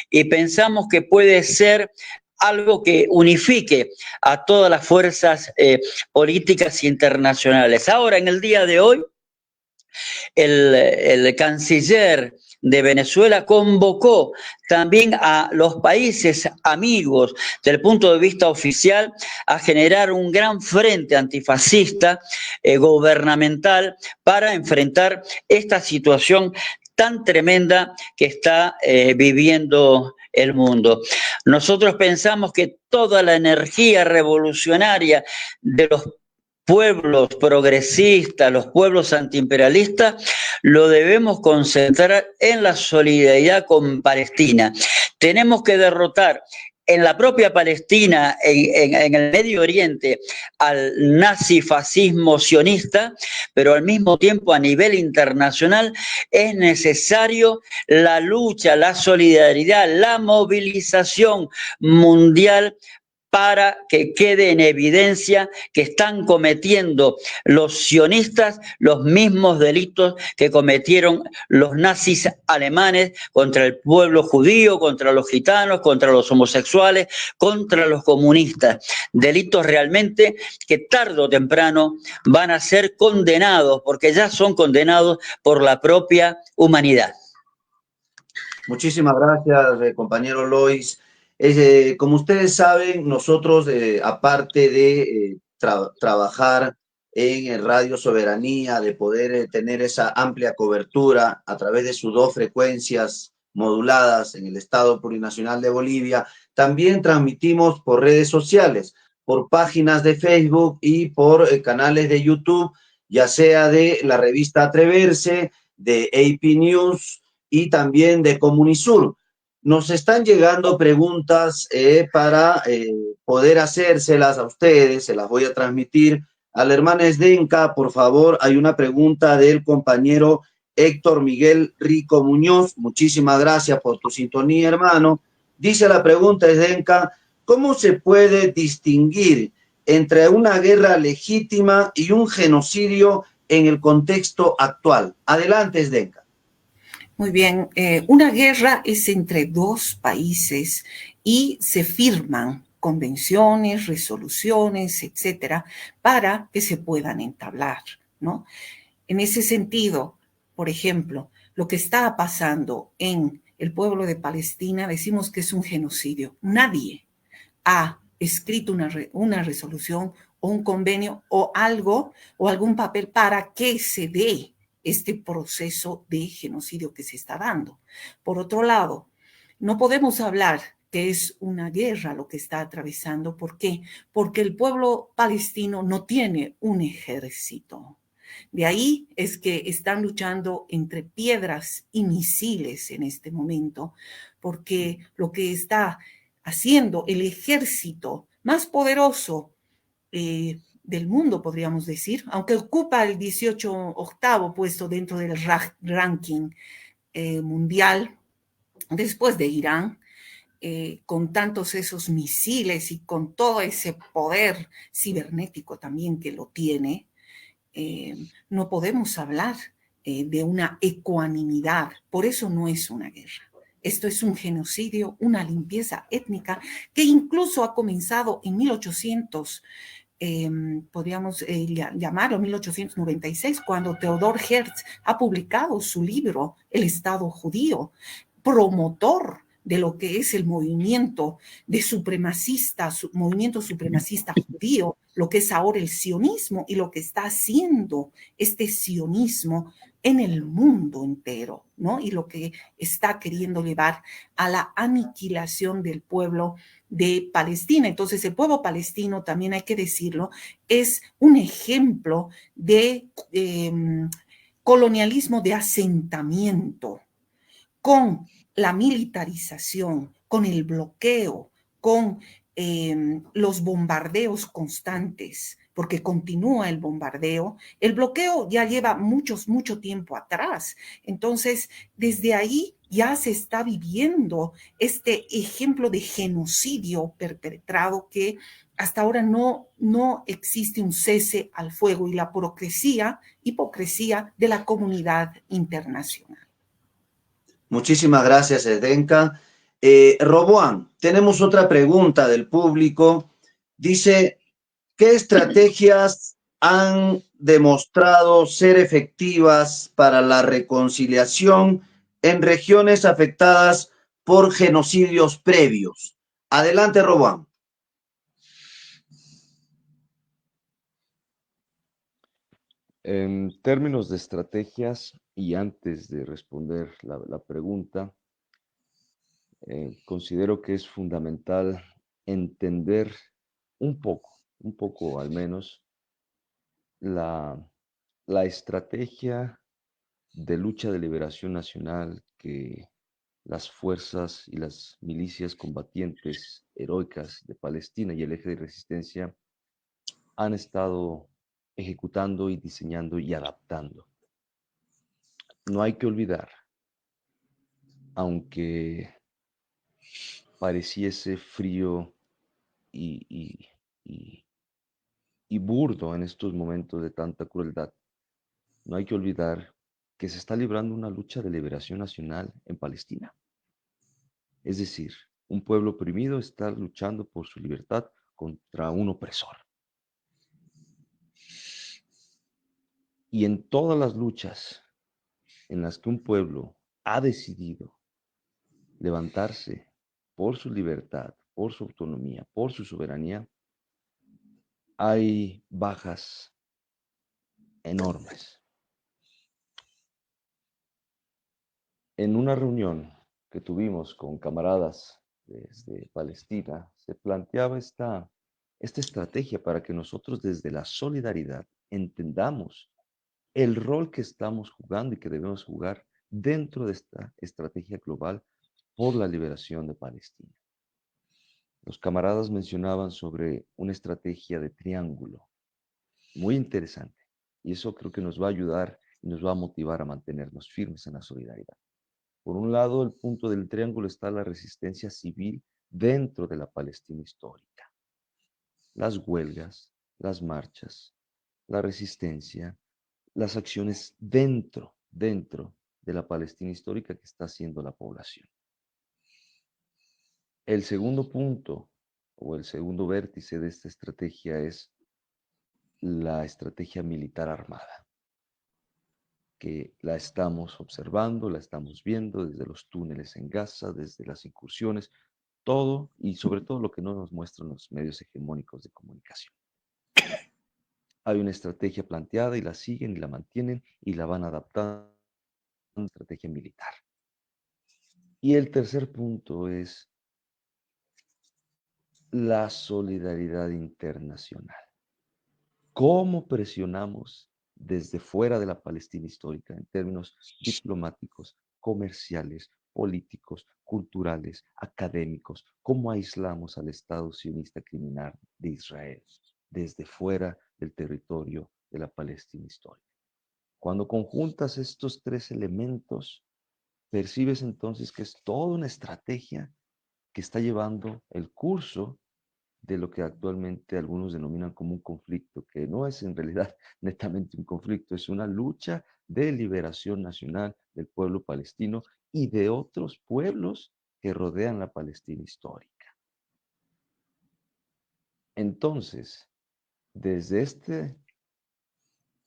y pensamos que puede ser algo que unifique a todas las fuerzas políticas internacionales. Ahora, en el día de hoy, el canciller de Venezuela convocó también a los países amigos del punto de vista oficial a generar un gran frente antifascista gubernamental para enfrentar esta situación tan tremenda que está viviendo el mundo. Nosotros pensamos que toda la energía revolucionaria de los pueblos progresistas, los pueblos antiimperialistas, lo debemos concentrar en la solidaridad con Palestina. Tenemos que derrotar en la propia Palestina, en el Medio Oriente, al nazifascismo sionista, pero al mismo tiempo a nivel internacional es necesario la lucha, la solidaridad, la movilización mundial para que quede en evidencia que están cometiendo los sionistas los mismos delitos que cometieron los nazis alemanes contra el pueblo judío, contra los gitanos, contra los homosexuales, contra los comunistas. Delitos realmente que tarde o temprano van a ser condenados, porque ya son condenados por la propia humanidad. Muchísimas gracias, compañero Lois. Como ustedes saben, nosotros, aparte de trabajar en Radio Soberanía, de poder tener esa amplia cobertura a través de sus 2 frecuencias moduladas en el Estado Plurinacional de Bolivia, también transmitimos por redes sociales, por páginas de Facebook y por canales de YouTube, ya sea de la revista Atreverse, de AP News y también de Comunisur. Nos están llegando preguntas para poder hacérselas a ustedes, se las voy a transmitir. A la hermana Esdenka, por favor, hay una pregunta del compañero Héctor Miguel Rico Muñoz. Muchísimas gracias por tu sintonía, hermano. Dice la pregunta, Esdenka, ¿cómo se puede distinguir entre una guerra legítima y un genocidio en el contexto actual? Adelante, Esdenka. Muy bien, una guerra es entre 2 países y se firman convenciones, resoluciones, etcétera, para que se puedan entablar, ¿no? En ese sentido, por ejemplo, lo que está pasando en el pueblo de Palestina, decimos que es un genocidio. Nadie ha escrito una resolución o un convenio o algo o algún papel para que se dé este proceso de genocidio que se está dando. Por otro lado, no podemos hablar que es una guerra lo que está atravesando. ¿Por qué? Porque el pueblo palestino no tiene un ejército. De ahí es que están luchando entre piedras y misiles en este momento, porque lo que está haciendo el ejército más poderoso del mundo, podríamos decir, aunque ocupa el 18º puesto dentro del ranking mundial, después de Irán, con tantos esos misiles y con todo ese poder cibernético también que lo tiene, no podemos hablar de una ecuanimidad. Por eso no es una guerra. Esto es un genocidio, una limpieza étnica que incluso ha comenzado en 1800, podríamos llamarlo 1896, cuando Theodor Herz ha publicado su libro El Estado Judío, promotor de lo que es el movimiento de supremacista, movimiento supremacista judío, lo que es ahora el sionismo y lo que está haciendo este sionismo en el mundo entero, ¿no? Y lo que está queriendo llevar a la aniquilación del pueblo de Palestina. Entonces, el pueblo palestino, también hay que decirlo, es un ejemplo de colonialismo de asentamiento, con la militarización, con el bloqueo, con los bombardeos constantes, porque continúa el bombardeo. El bloqueo ya lleva mucho tiempo atrás. Entonces, desde ahí ya se está viviendo este ejemplo de genocidio perpetrado que hasta ahora no existe un cese al fuego y la hipocresía de la comunidad internacional. Muchísimas gracias, Edenka. Roboán, tenemos otra pregunta del público. Dice, ¿qué estrategias han demostrado ser efectivas para la reconciliación en regiones afectadas por genocidios previos? Adelante, Roboán. En términos de estrategias, y antes de responder la pregunta, considero que es fundamental entender un poco al menos, la, la estrategia de lucha de liberación nacional que las fuerzas y las milicias combatientes heroicas de Palestina y el eje de resistencia han estado ejecutando y diseñando y adaptando. No hay que olvidar, aunque pareciese frío y, y, y, y burdo en estos momentos de tanta crueldad, no hay que olvidar que se está librando una lucha de liberación nacional en Palestina. Es decir, un pueblo oprimido está luchando por su libertad contra un opresor. Y en todas las luchas en las que un pueblo ha decidido levantarse por su libertad, por su autonomía, por su soberanía, hay bajas enormes. En una reunión que tuvimos con camaradas desde Palestina, se planteaba esta estrategia para que nosotros desde la solidaridad entendamos el rol que estamos jugando y que debemos jugar dentro de esta estrategia global por la liberación de Palestina. Los camaradas mencionaban sobre una estrategia de triángulo, muy interesante, y eso creo que nos va a ayudar y nos va a motivar a mantenernos firmes en la solidaridad. Por un lado, el punto del triángulo está la resistencia civil dentro de la Palestina histórica. Las huelgas, las marchas, la resistencia, las acciones dentro de la Palestina histórica que está haciendo la población. El segundo punto o el segundo vértice de esta estrategia es la estrategia militar armada, que la estamos observando, la estamos viendo desde los túneles en Gaza, desde las incursiones, todo y sobre todo lo que no nos muestran los medios hegemónicos de comunicación. Hay una estrategia planteada y la siguen y la mantienen y la van adaptando a una estrategia militar. Y el tercer punto es la solidaridad internacional. ¿Cómo presionamos desde fuera de la Palestina histórica en términos diplomáticos, comerciales, políticos, culturales, académicos? ¿Cómo aislamos al Estado sionista criminal de Israel desde fuera del territorio de la Palestina histórica? Cuando conjuntas estos tres elementos, percibes entonces que es toda una estrategia que está llevando el curso de lo que actualmente algunos denominan como un conflicto, que no es en realidad netamente un conflicto, es una lucha de liberación nacional del pueblo palestino y de otros pueblos que rodean la Palestina histórica. Entonces, desde este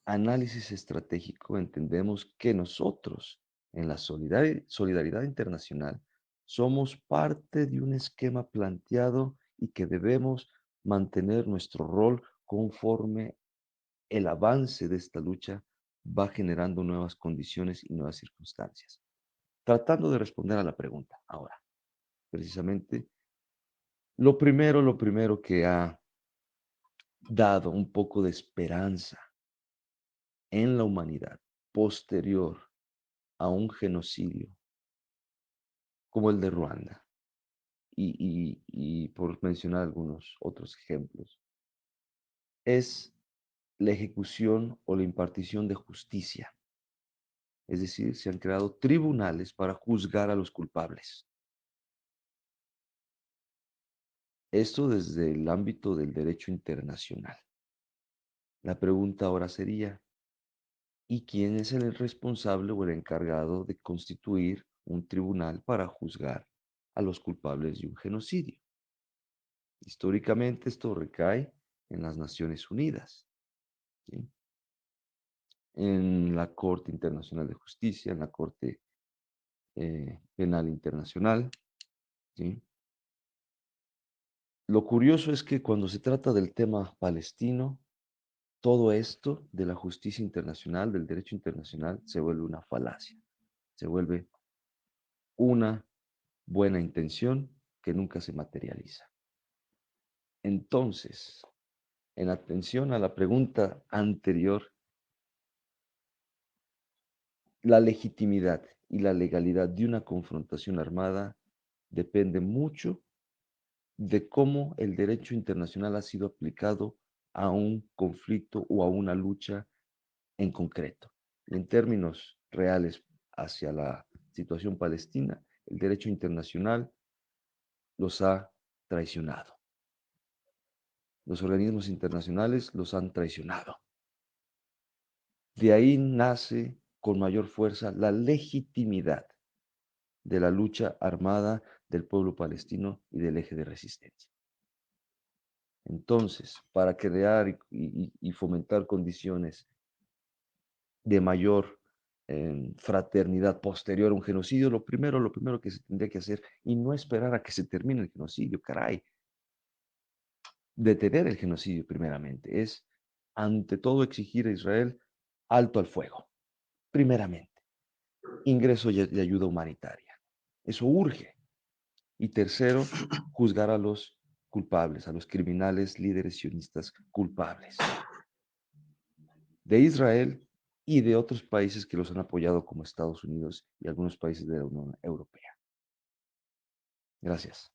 análisis estratégico entendemos que nosotros en la solidaridad internacional somos parte de un esquema planteado y que debemos mantener nuestro rol conforme el avance de esta lucha va generando nuevas condiciones y nuevas circunstancias. Tratando de responder a la pregunta ahora, precisamente, lo primero que ha dado un poco de esperanza en la humanidad posterior a un genocidio como el de Ruanda, y por mencionar algunos otros ejemplos, es la ejecución o la impartición de justicia. Es decir, se han creado tribunales para juzgar a los culpables. Esto desde el ámbito del derecho internacional. La pregunta ahora sería, ¿y quién es el responsable o el encargado de constituir un tribunal para juzgar a los culpables de un genocidio? Históricamente esto recae en las Naciones Unidas, ¿sí? En la Corte Internacional de Justicia, en la Corte Penal Internacional, ¿sí? Lo curioso es que cuando se trata del tema palestino, todo esto de la justicia internacional, del derecho internacional, se vuelve una falacia, se vuelve una buena intención que nunca se materializa. Entonces, en atención a la pregunta anterior, la legitimidad y la legalidad de una confrontación armada depende mucho de cómo el derecho internacional ha sido aplicado a un conflicto o a una lucha en concreto. Y en términos reales hacia la situación palestina, el derecho internacional los ha traicionado. Los organismos internacionales los han traicionado. De ahí nace con mayor fuerza la legitimidad de la lucha armada del pueblo palestino y del eje de resistencia. Entonces, para crear y fomentar condiciones de mayor fraternidad posterior a un genocidio, lo primero que se tendría que hacer, y no esperar a que se termine el genocidio, caray, detener el genocidio primeramente, es ante todo exigir a Israel alto al fuego, primeramente, ingreso de ayuda humanitaria, eso urge. Y tercero, juzgar a los culpables, a los criminales líderes sionistas culpables de Israel y de otros países que los han apoyado como Estados Unidos y algunos países de la Unión Europea. Gracias.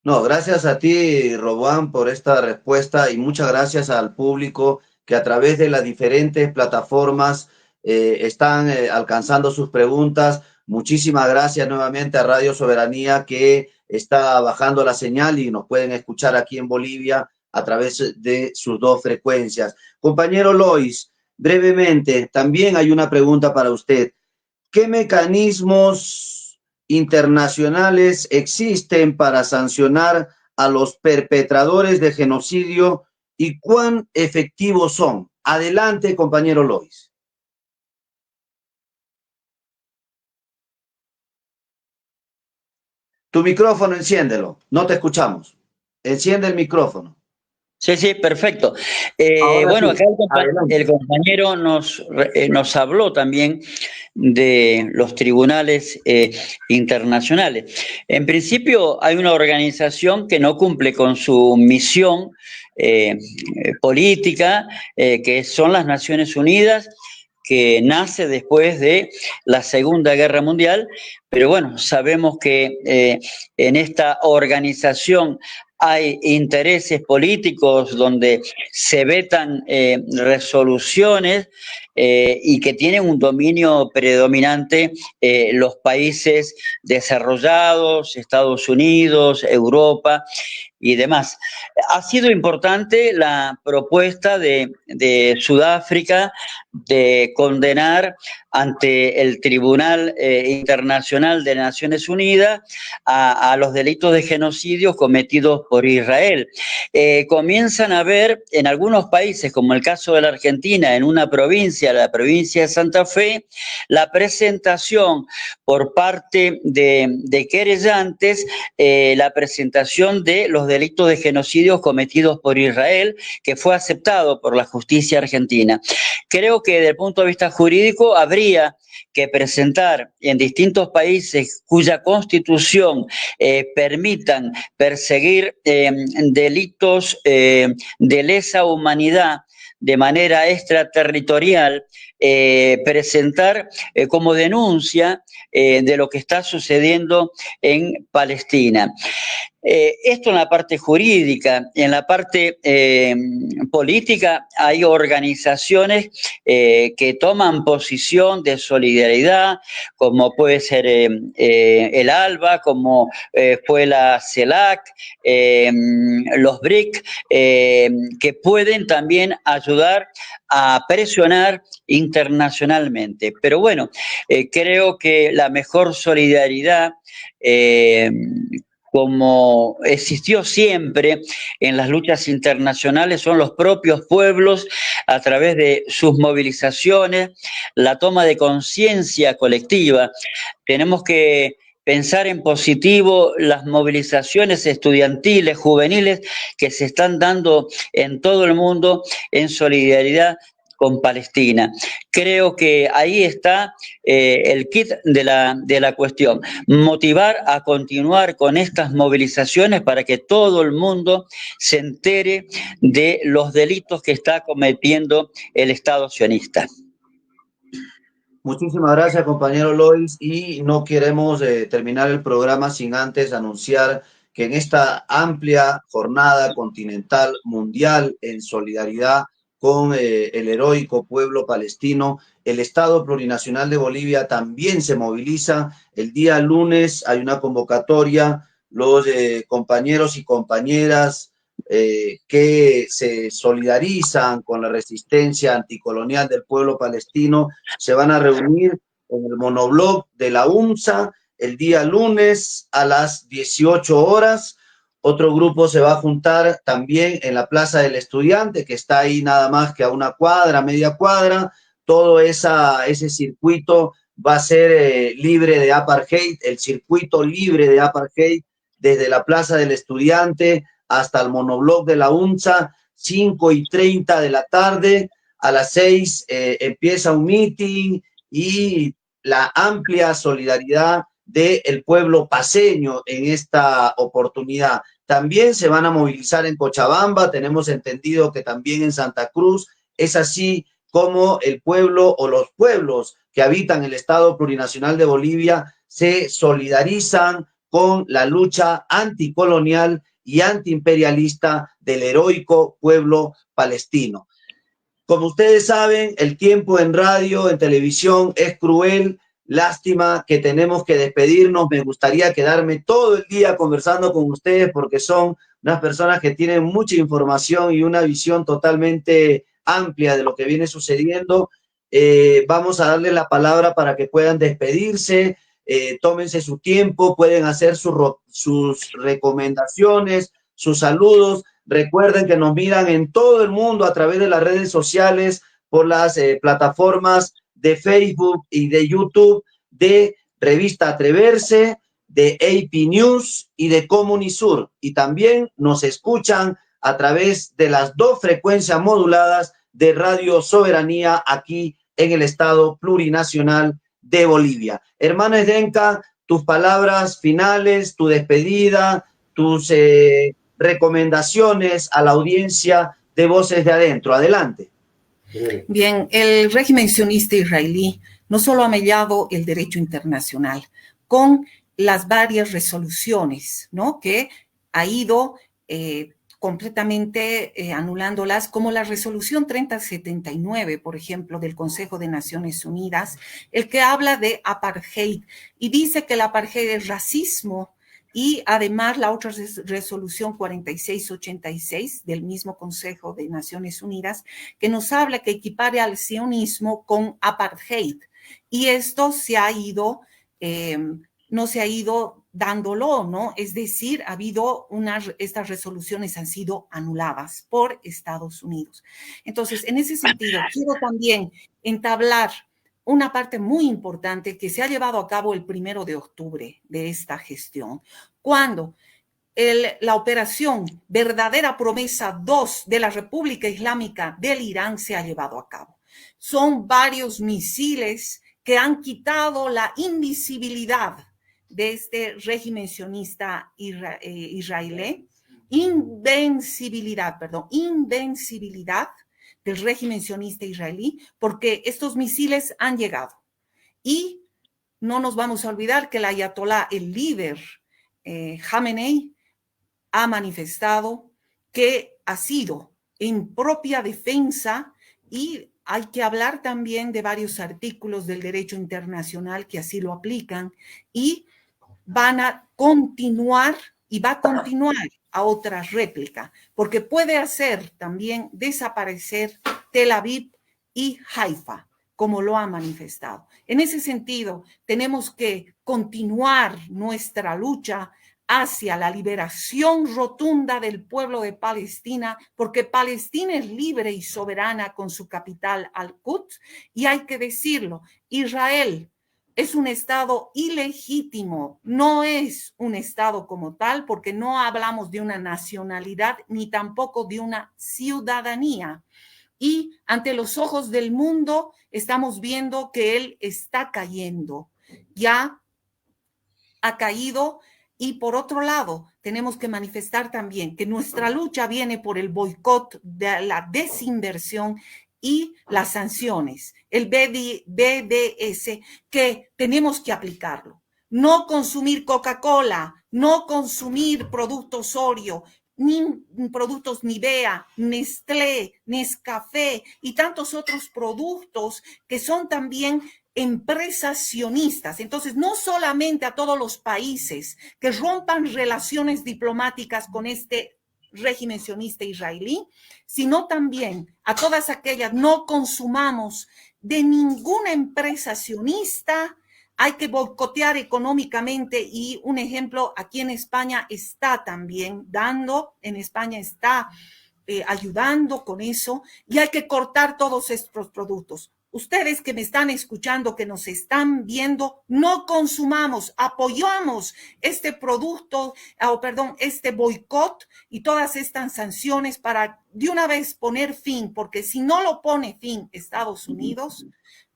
No, gracias a ti, Roboán, por esta respuesta y muchas gracias al público que a través de las diferentes plataformas están alcanzando sus preguntas. Muchísimas gracias nuevamente a Radio Soberanía que está bajando la señal y nos pueden escuchar aquí en Bolivia a través de sus dos frecuencias. Compañero Lois, brevemente, también hay una pregunta para usted. ¿Qué mecanismos internacionales existen para sancionar a los perpetradores de genocidio y cuán efectivos son? Adelante, compañero Lois. Tu micrófono, enciéndelo. No te escuchamos. Enciende el micrófono. Sí, sí, perfecto. sí, Bueno, acá el compañero nos habló también de los tribunales internacionales. En principio hay una organización que no cumple con su misión política, que son las Naciones Unidas, que nace después de la Segunda Guerra Mundial, pero bueno, sabemos que en esta organización hay intereses políticos donde se vetan resoluciones y que tienen un dominio predominante los países desarrollados, Estados Unidos, Europa y demás. Ha sido importante la propuesta de Sudáfrica de condenar ante el Tribunal Internacional de Naciones Unidas a los delitos de genocidio cometidos por Israel. Comienzan a haber en algunos países, como el caso de la Argentina, en una provincia, la provincia de Santa Fe, la presentación por parte de querellantes, la presentación de los delitos de genocidio cometidos por Israel, que fue aceptado por la justicia argentina. Creo que desde el punto de vista jurídico habría que presentar en distintos países cuya constitución permitan perseguir delitos de lesa humanidad de manera extraterritorial, presentar como denuncia de lo que está sucediendo en Palestina. Esto en la parte jurídica. En la parte política hay organizaciones que toman posición de solidaridad, como puede ser el ALBA, como fue la CELAC, los BRIC, que pueden también ayudar a presionar internacionalmente. Pero bueno, creo que la mejor solidaridad como existió siempre en las luchas internacionales, son los propios pueblos a través de sus movilizaciones, la toma de conciencia colectiva. Tenemos que pensar en positivo las movilizaciones estudiantiles, juveniles que se están dando en todo el mundo en solidaridad con Palestina. Creo que ahí está el kit de la cuestión. Motivar a continuar con estas movilizaciones para que todo el mundo se entere de los delitos que está cometiendo el Estado sionista. Muchísimas gracias, compañero Lois, y no queremos terminar el programa sin antes anunciar que en esta amplia jornada continental mundial en solidaridad con el heroico pueblo palestino, el Estado Plurinacional de Bolivia también se moviliza. El día lunes hay una convocatoria, los compañeros y compañeras que se solidarizan con la resistencia anticolonial del pueblo palestino se van a reunir en el monoblog de la UNSA el día lunes a las 18 horas. Otro grupo se va a juntar también en la Plaza del Estudiante, que está ahí nada más que a una cuadra, media cuadra. Todo ese circuito va a ser libre de apartheid, el circuito libre de apartheid, desde la Plaza del Estudiante hasta el monoblog de la UNSA, 5:30 de la tarde. A las 6 empieza un meeting y la amplia solidaridad del pueblo paceño en esta oportunidad. También se van a movilizar en Cochabamba, tenemos entendido que también en Santa Cruz, es así como el pueblo o los pueblos que habitan el Estado Plurinacional de Bolivia se solidarizan con la lucha anticolonial y antiimperialista del heroico pueblo palestino. Como ustedes saben, el tiempo en radio, en televisión es cruel. Lástima que tenemos que despedirnos. Me gustaría quedarme todo el día conversando con ustedes porque son unas personas que tienen mucha información y una visión totalmente amplia de lo que viene sucediendo. Vamos a darle la palabra para que puedan despedirse. Tómense su tiempo, pueden hacer sus recomendaciones, sus saludos. Recuerden que nos miran en todo el mundo a través de las redes sociales, por las plataformas de Facebook y de YouTube, de Revista Atreverse, de AP News y de Comunisur. Y también nos escuchan a través de las 2 frecuencias moduladas de Radio Soberanía aquí en el Estado Plurinacional de Bolivia. Hermano Esdenka, tus palabras finales, tu despedida, tus recomendaciones a la audiencia de Voces de Adentro. Adelante. Bien, el régimen sionista israelí no solo ha mellado el derecho internacional con las varias resoluciones, ¿no?, que ha ido completamente anulándolas, como la resolución 3079, por ejemplo, del Consejo de Naciones Unidas, el que habla de apartheid y dice que el apartheid es racismo, y además la otra resolución 4686 del mismo Consejo de Naciones Unidas, que nos habla que equipare al sionismo con apartheid. Y esto se ha ido, no se ha ido dándolo, ¿no? Es decir, ha habido estas resoluciones han sido anuladas por Estados Unidos. Entonces, en ese sentido, quiero también entablar una parte muy importante que se ha llevado a cabo el 1 de octubre de esta gestión, cuando la operación Verdadera Promesa 2 de la República Islámica del Irán se ha llevado a cabo. Son varios misiles que han quitado la invisibilidad de este régimen sionista israelí, invencibilidad del régimen sionista israelí, porque estos misiles han llegado. Y no nos vamos a olvidar que el ayatolá, el líder Jamenei, ha manifestado que ha sido en propia defensa, y hay que hablar también de varios artículos del derecho internacional que así lo aplican, y van a continuar y va a continuar a otra réplica, porque puede hacer también desaparecer Tel Aviv y Haifa, como lo ha manifestado. En ese sentido, tenemos que continuar nuestra lucha hacia la liberación rotunda del pueblo de Palestina, porque Palestina es libre y soberana con su capital Al-Quds, y hay que decirlo, Israel es un Estado ilegítimo, no es un Estado como tal, porque no hablamos de una nacionalidad ni tampoco de una ciudadanía. Y ante los ojos del mundo estamos viendo que él está cayendo, ya ha caído. Y por otro lado, tenemos que manifestar también que nuestra lucha viene por el boicot de la desinversión y las sanciones, el BDS, que tenemos que aplicarlo. No consumir Coca-Cola, no consumir productos Oreo, ni productos Nivea, Nestlé, Nescafé y tantos otros productos que son también empresas sionistas. Entonces, no solamente a todos los países que rompan relaciones diplomáticas con este régimen sionista israelí, sino también a todas aquellas, no consumamos de ninguna empresa sionista, hay que boicotear económicamente. Y un ejemplo, aquí en España está también dando, en España está ayudando con eso, y hay que cortar todos estos productos. Ustedes que me están escuchando, que nos están viendo, no consumamos, apoyamos este producto, este boicot y todas estas sanciones para de una vez poner fin, porque si no lo pone fin Estados Unidos,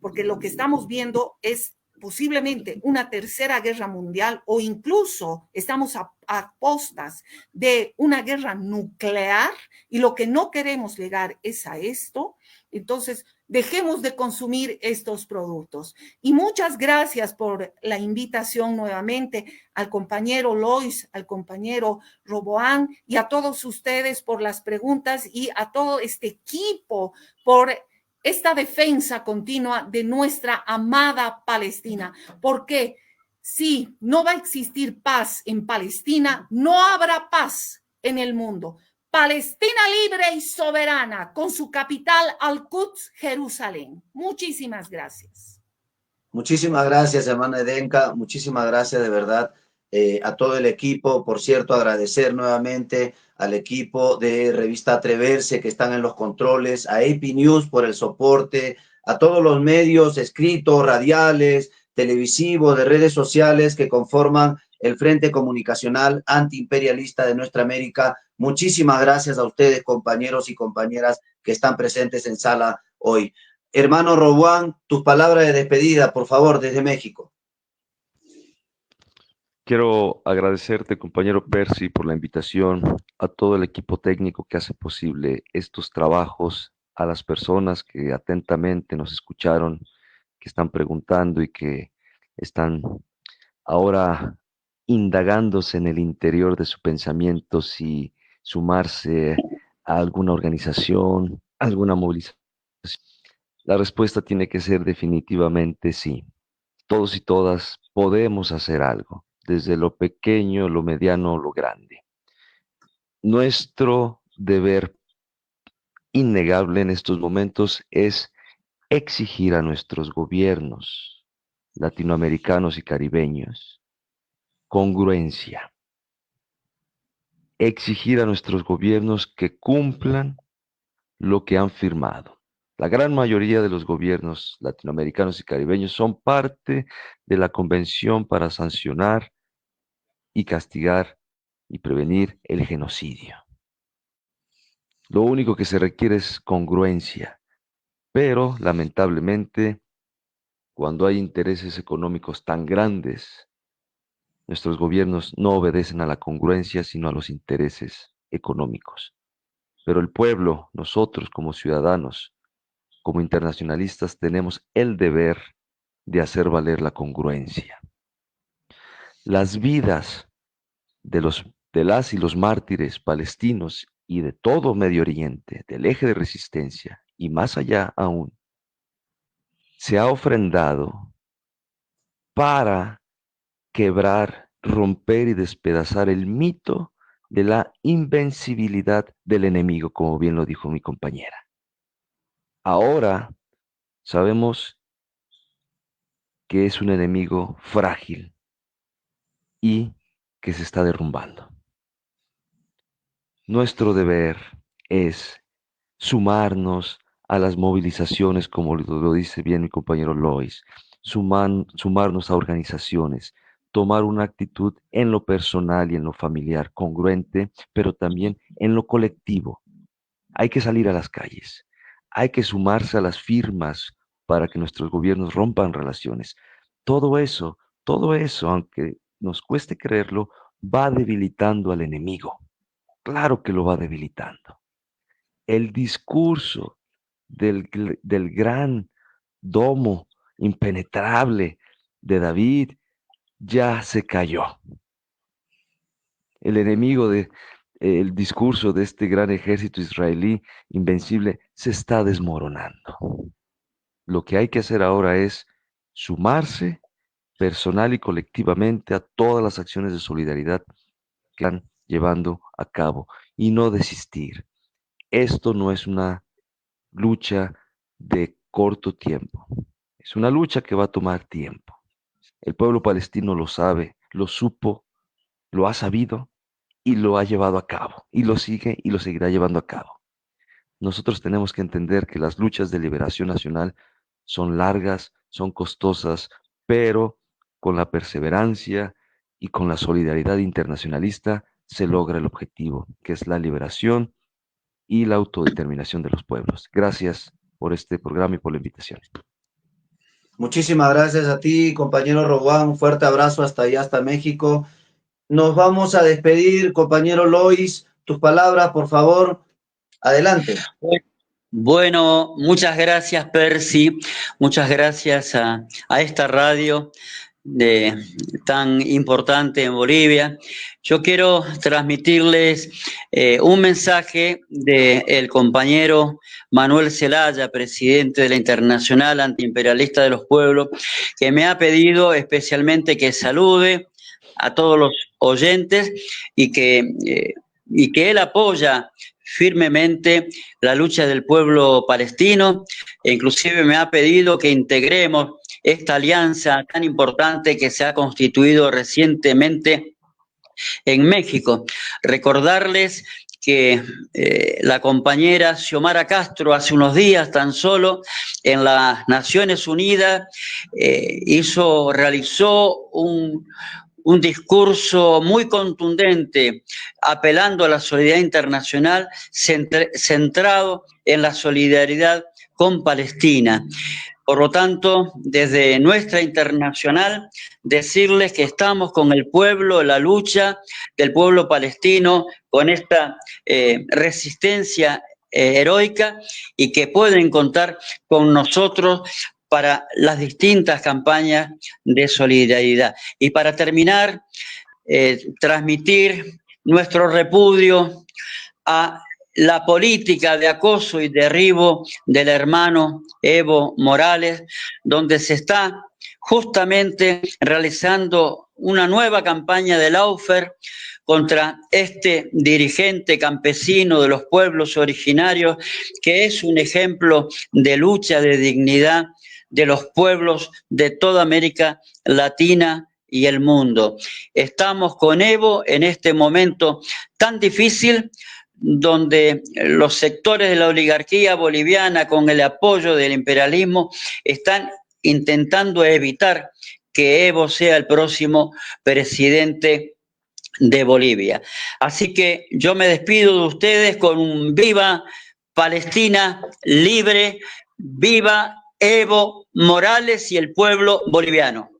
porque lo que estamos viendo es posiblemente una tercera guerra mundial, o incluso estamos a postas de una guerra nuclear, y lo que no queremos llegar es a esto. Entonces, dejemos de consumir estos productos. Y muchas gracias por la invitación nuevamente al compañero Lois, al compañero Roboán, y a todos ustedes por las preguntas, y a todo este equipo por esta defensa continua de nuestra amada Palestina, porque si no va a existir paz en Palestina, no habrá paz en el mundo. Palestina libre y soberana, con su capital Al-Quds, Jerusalén. Muchísimas gracias. Muchísimas gracias, hermana Edenka. Muchísimas gracias de verdad a todo el equipo. Por cierto, agradecer nuevamente al equipo de Revista Atreverse que están en los controles, a AP News por el soporte, a todos los medios escritos, radiales, televisivos, de redes sociales que conforman el Frente Comunicacional Antiimperialista de Nuestra América. Muchísimas gracias a ustedes, compañeros y compañeras que están presentes en sala hoy. Hermano Roboán, tus palabras de despedida, por favor, desde México. Quiero agradecerte, compañero Percy, por la invitación, a todo el equipo técnico que hace posible estos trabajos, a las personas que atentamente nos escucharon, que están preguntando y que están ahora indagándose en el interior de su pensamiento si sumarse a alguna organización, alguna movilización? La respuesta tiene que ser definitivamente sí. Todos y todas podemos hacer algo, desde lo pequeño, lo mediano, lo grande. Nuestro deber innegable en estos momentos es exigir a nuestros gobiernos latinoamericanos y caribeños congruencia. Exigir a nuestros gobiernos que cumplan lo que han firmado. La gran mayoría de los gobiernos latinoamericanos y caribeños son parte de la Convención para sancionar y castigar y prevenir el genocidio. Lo único que se requiere es congruencia, pero lamentablemente, cuando hay intereses económicos tan grandes, nuestros gobiernos no obedecen a la congruencia, sino a los intereses económicos. Pero el pueblo, nosotros como ciudadanos, como internacionalistas, tenemos el deber de hacer valer la congruencia. Las vidas de las y los mártires palestinos y de todo Medio Oriente, del eje de resistencia y más allá aún, se ha ofrendado para quebrar, romper y despedazar el mito de la invencibilidad del enemigo, como bien lo dijo mi compañera. Ahora sabemos que es un enemigo frágil y que se está derrumbando. Nuestro deber es sumarnos a las movilizaciones, como lo dice bien mi compañero Lois, sumarnos a organizaciones, tomar una actitud en lo personal y en lo familiar congruente, pero también en lo colectivo. Hay que salir a las calles, hay que sumarse a las firmas para que nuestros gobiernos rompan relaciones. Todo eso, aunque nos cueste creerlo, va debilitando al enemigo. Claro que lo va debilitando. El discurso del gran domo impenetrable de David ya se cayó. El discurso de este gran ejército israelí invencible se está desmoronando. Lo que hay que hacer ahora es sumarse personal y colectivamente a todas las acciones de solidaridad que están llevando a cabo y no desistir. Esto no es una lucha de corto tiempo, es una lucha que va a tomar tiempo. El pueblo palestino lo sabe, lo supo, lo ha sabido y lo ha llevado a cabo, y lo sigue y lo seguirá llevando a cabo. Nosotros tenemos que entender que las luchas de liberación nacional son largas, son costosas, pero con la perseverancia y con la solidaridad internacionalista se logra el objetivo, que es la liberación y la autodeterminación de los pueblos. Gracias por este programa y por la invitación. Muchísimas gracias a ti, compañero Roguán. Un fuerte abrazo hasta allá, hasta México. Nos vamos a despedir, compañero Lois. Tus palabras, por favor. Adelante. Bueno, muchas gracias, Percy. Muchas gracias a esta radio tan importante en Bolivia. Yo quiero transmitirles un mensaje del compañero Manuel Zelaya, presidente de la Internacional Antiimperialista de los Pueblos, que me ha pedido especialmente que salude a todos los oyentes y que él apoya firmemente la lucha del pueblo palestino, e inclusive me ha pedido que integremos esta alianza tan importante que se ha constituido recientemente en México. Recordarles que la compañera Xiomara Castro hace unos días tan solo en las Naciones Unidas realizó un discurso muy contundente, apelando a la solidaridad internacional, centrado en la solidaridad con Palestina. Por lo tanto, desde nuestra internacional, decirles que estamos con el pueblo, la lucha del pueblo palestino, con esta resistencia heroica, y que pueden contar con nosotros para las distintas campañas de solidaridad. Y para terminar, transmitir nuestro repudio a la política de acoso y derribo del hermano Evo Morales, donde se está justamente realizando una nueva campaña de Lawfare contra este dirigente campesino de los pueblos originarios, que es un ejemplo de lucha de dignidad de los pueblos de toda América Latina y el mundo. Estamos con Evo en este momento tan difícil, donde los sectores de la oligarquía boliviana, con el apoyo del imperialismo, están intentando evitar que Evo sea el próximo presidente de Bolivia. Así que yo me despido de ustedes con un viva Palestina libre, viva Evo Morales y el pueblo boliviano.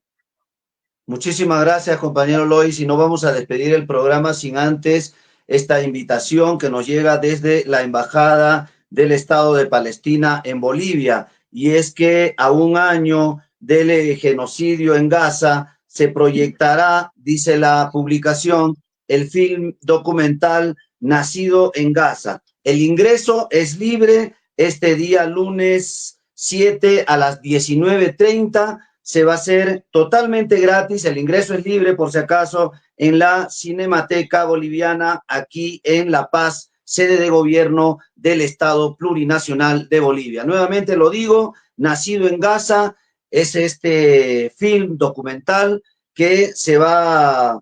Muchísimas gracias, compañero Lois, y no vamos a despedir el programa sin antes esta invitación que nos llega desde la Embajada del Estado de Palestina en Bolivia, y es que a un año del genocidio en Gaza se proyectará, dice la publicación, el film documental Nacido en Gaza. El ingreso es libre este día lunes 7 a las 19:30. Se va a hacer totalmente gratis, el ingreso es libre por si acaso, en la Cinemateca Boliviana, aquí en La Paz, sede de gobierno del Estado Plurinacional de Bolivia. Nuevamente lo digo, Nacido en Gaza es este film documental que se va a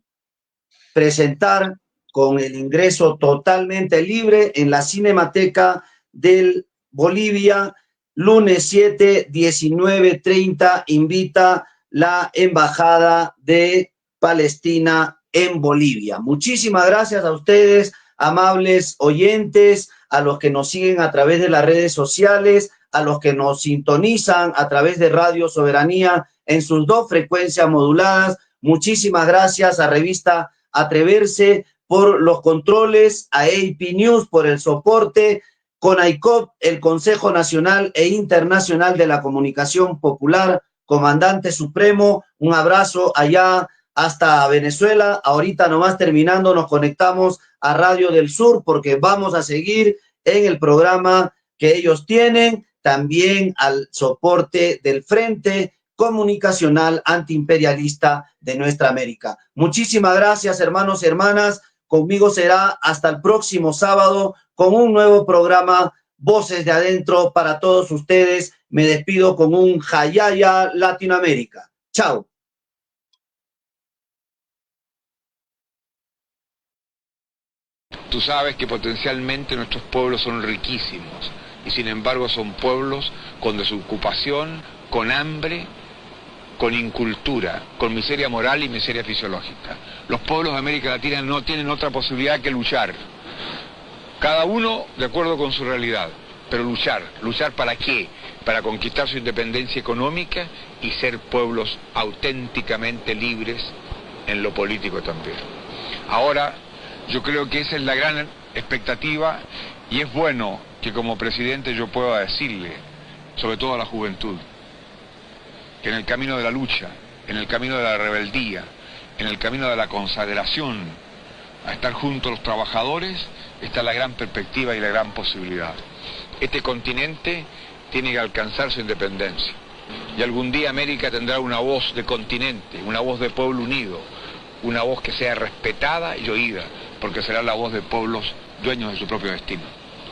presentar con el ingreso totalmente libre en la Cinemateca del Bolivia, lunes 7, 19:30, invita la Embajada de Palestina en Bolivia. Muchísimas gracias a ustedes, amables oyentes, a los que nos siguen a través de las redes sociales, a los que nos sintonizan a través de Radio Soberanía en sus 2 frecuencias moduladas. Muchísimas gracias a Revista Atreverse por los controles, a AP News por el soporte, CONAICOP, el Consejo Nacional e Internacional de la Comunicación Popular, Comandante Supremo, un abrazo allá hasta Venezuela. Ahorita nomás terminando nos conectamos a Radio del Sur porque vamos a seguir en el programa que ellos tienen, también al soporte del Frente Comunicacional Antiimperialista de nuestra América. Muchísimas gracias, hermanos y hermanas. Conmigo será hasta el próximo sábado con un nuevo programa, Voces de Adentro, para todos ustedes. Me despido con un Jayaya Latinoamérica. Chao. Tú sabes que potencialmente nuestros pueblos son riquísimos y sin embargo son pueblos con desocupación, con hambre, con incultura, con miseria moral y miseria fisiológica. Los pueblos de América Latina no tienen otra posibilidad que luchar. Cada uno de acuerdo con su realidad, pero luchar. ¿Luchar para qué? Para conquistar su independencia económica y ser pueblos auténticamente libres en lo político también. Ahora, yo creo que esa es la gran expectativa y es bueno que como presidente yo pueda decirle, sobre todo a la juventud, que en el camino de la lucha, en el camino de la rebeldía, en el camino de la consagración, a estar junto a los trabajadores, está la gran perspectiva y la gran posibilidad. Este continente tiene que alcanzar su independencia. Y algún día América tendrá una voz de continente, una voz de pueblo unido, una voz que sea respetada y oída, porque será la voz de pueblos dueños de su propio destino.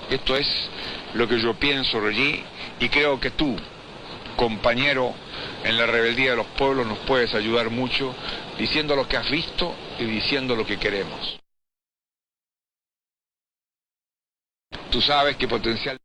Esto es lo que yo pienso, Regí, y creo que tú, compañero en la rebeldía de los pueblos, nos puedes ayudar mucho diciendo lo que has visto y diciendo lo que queremos. Tú sabes que potencial...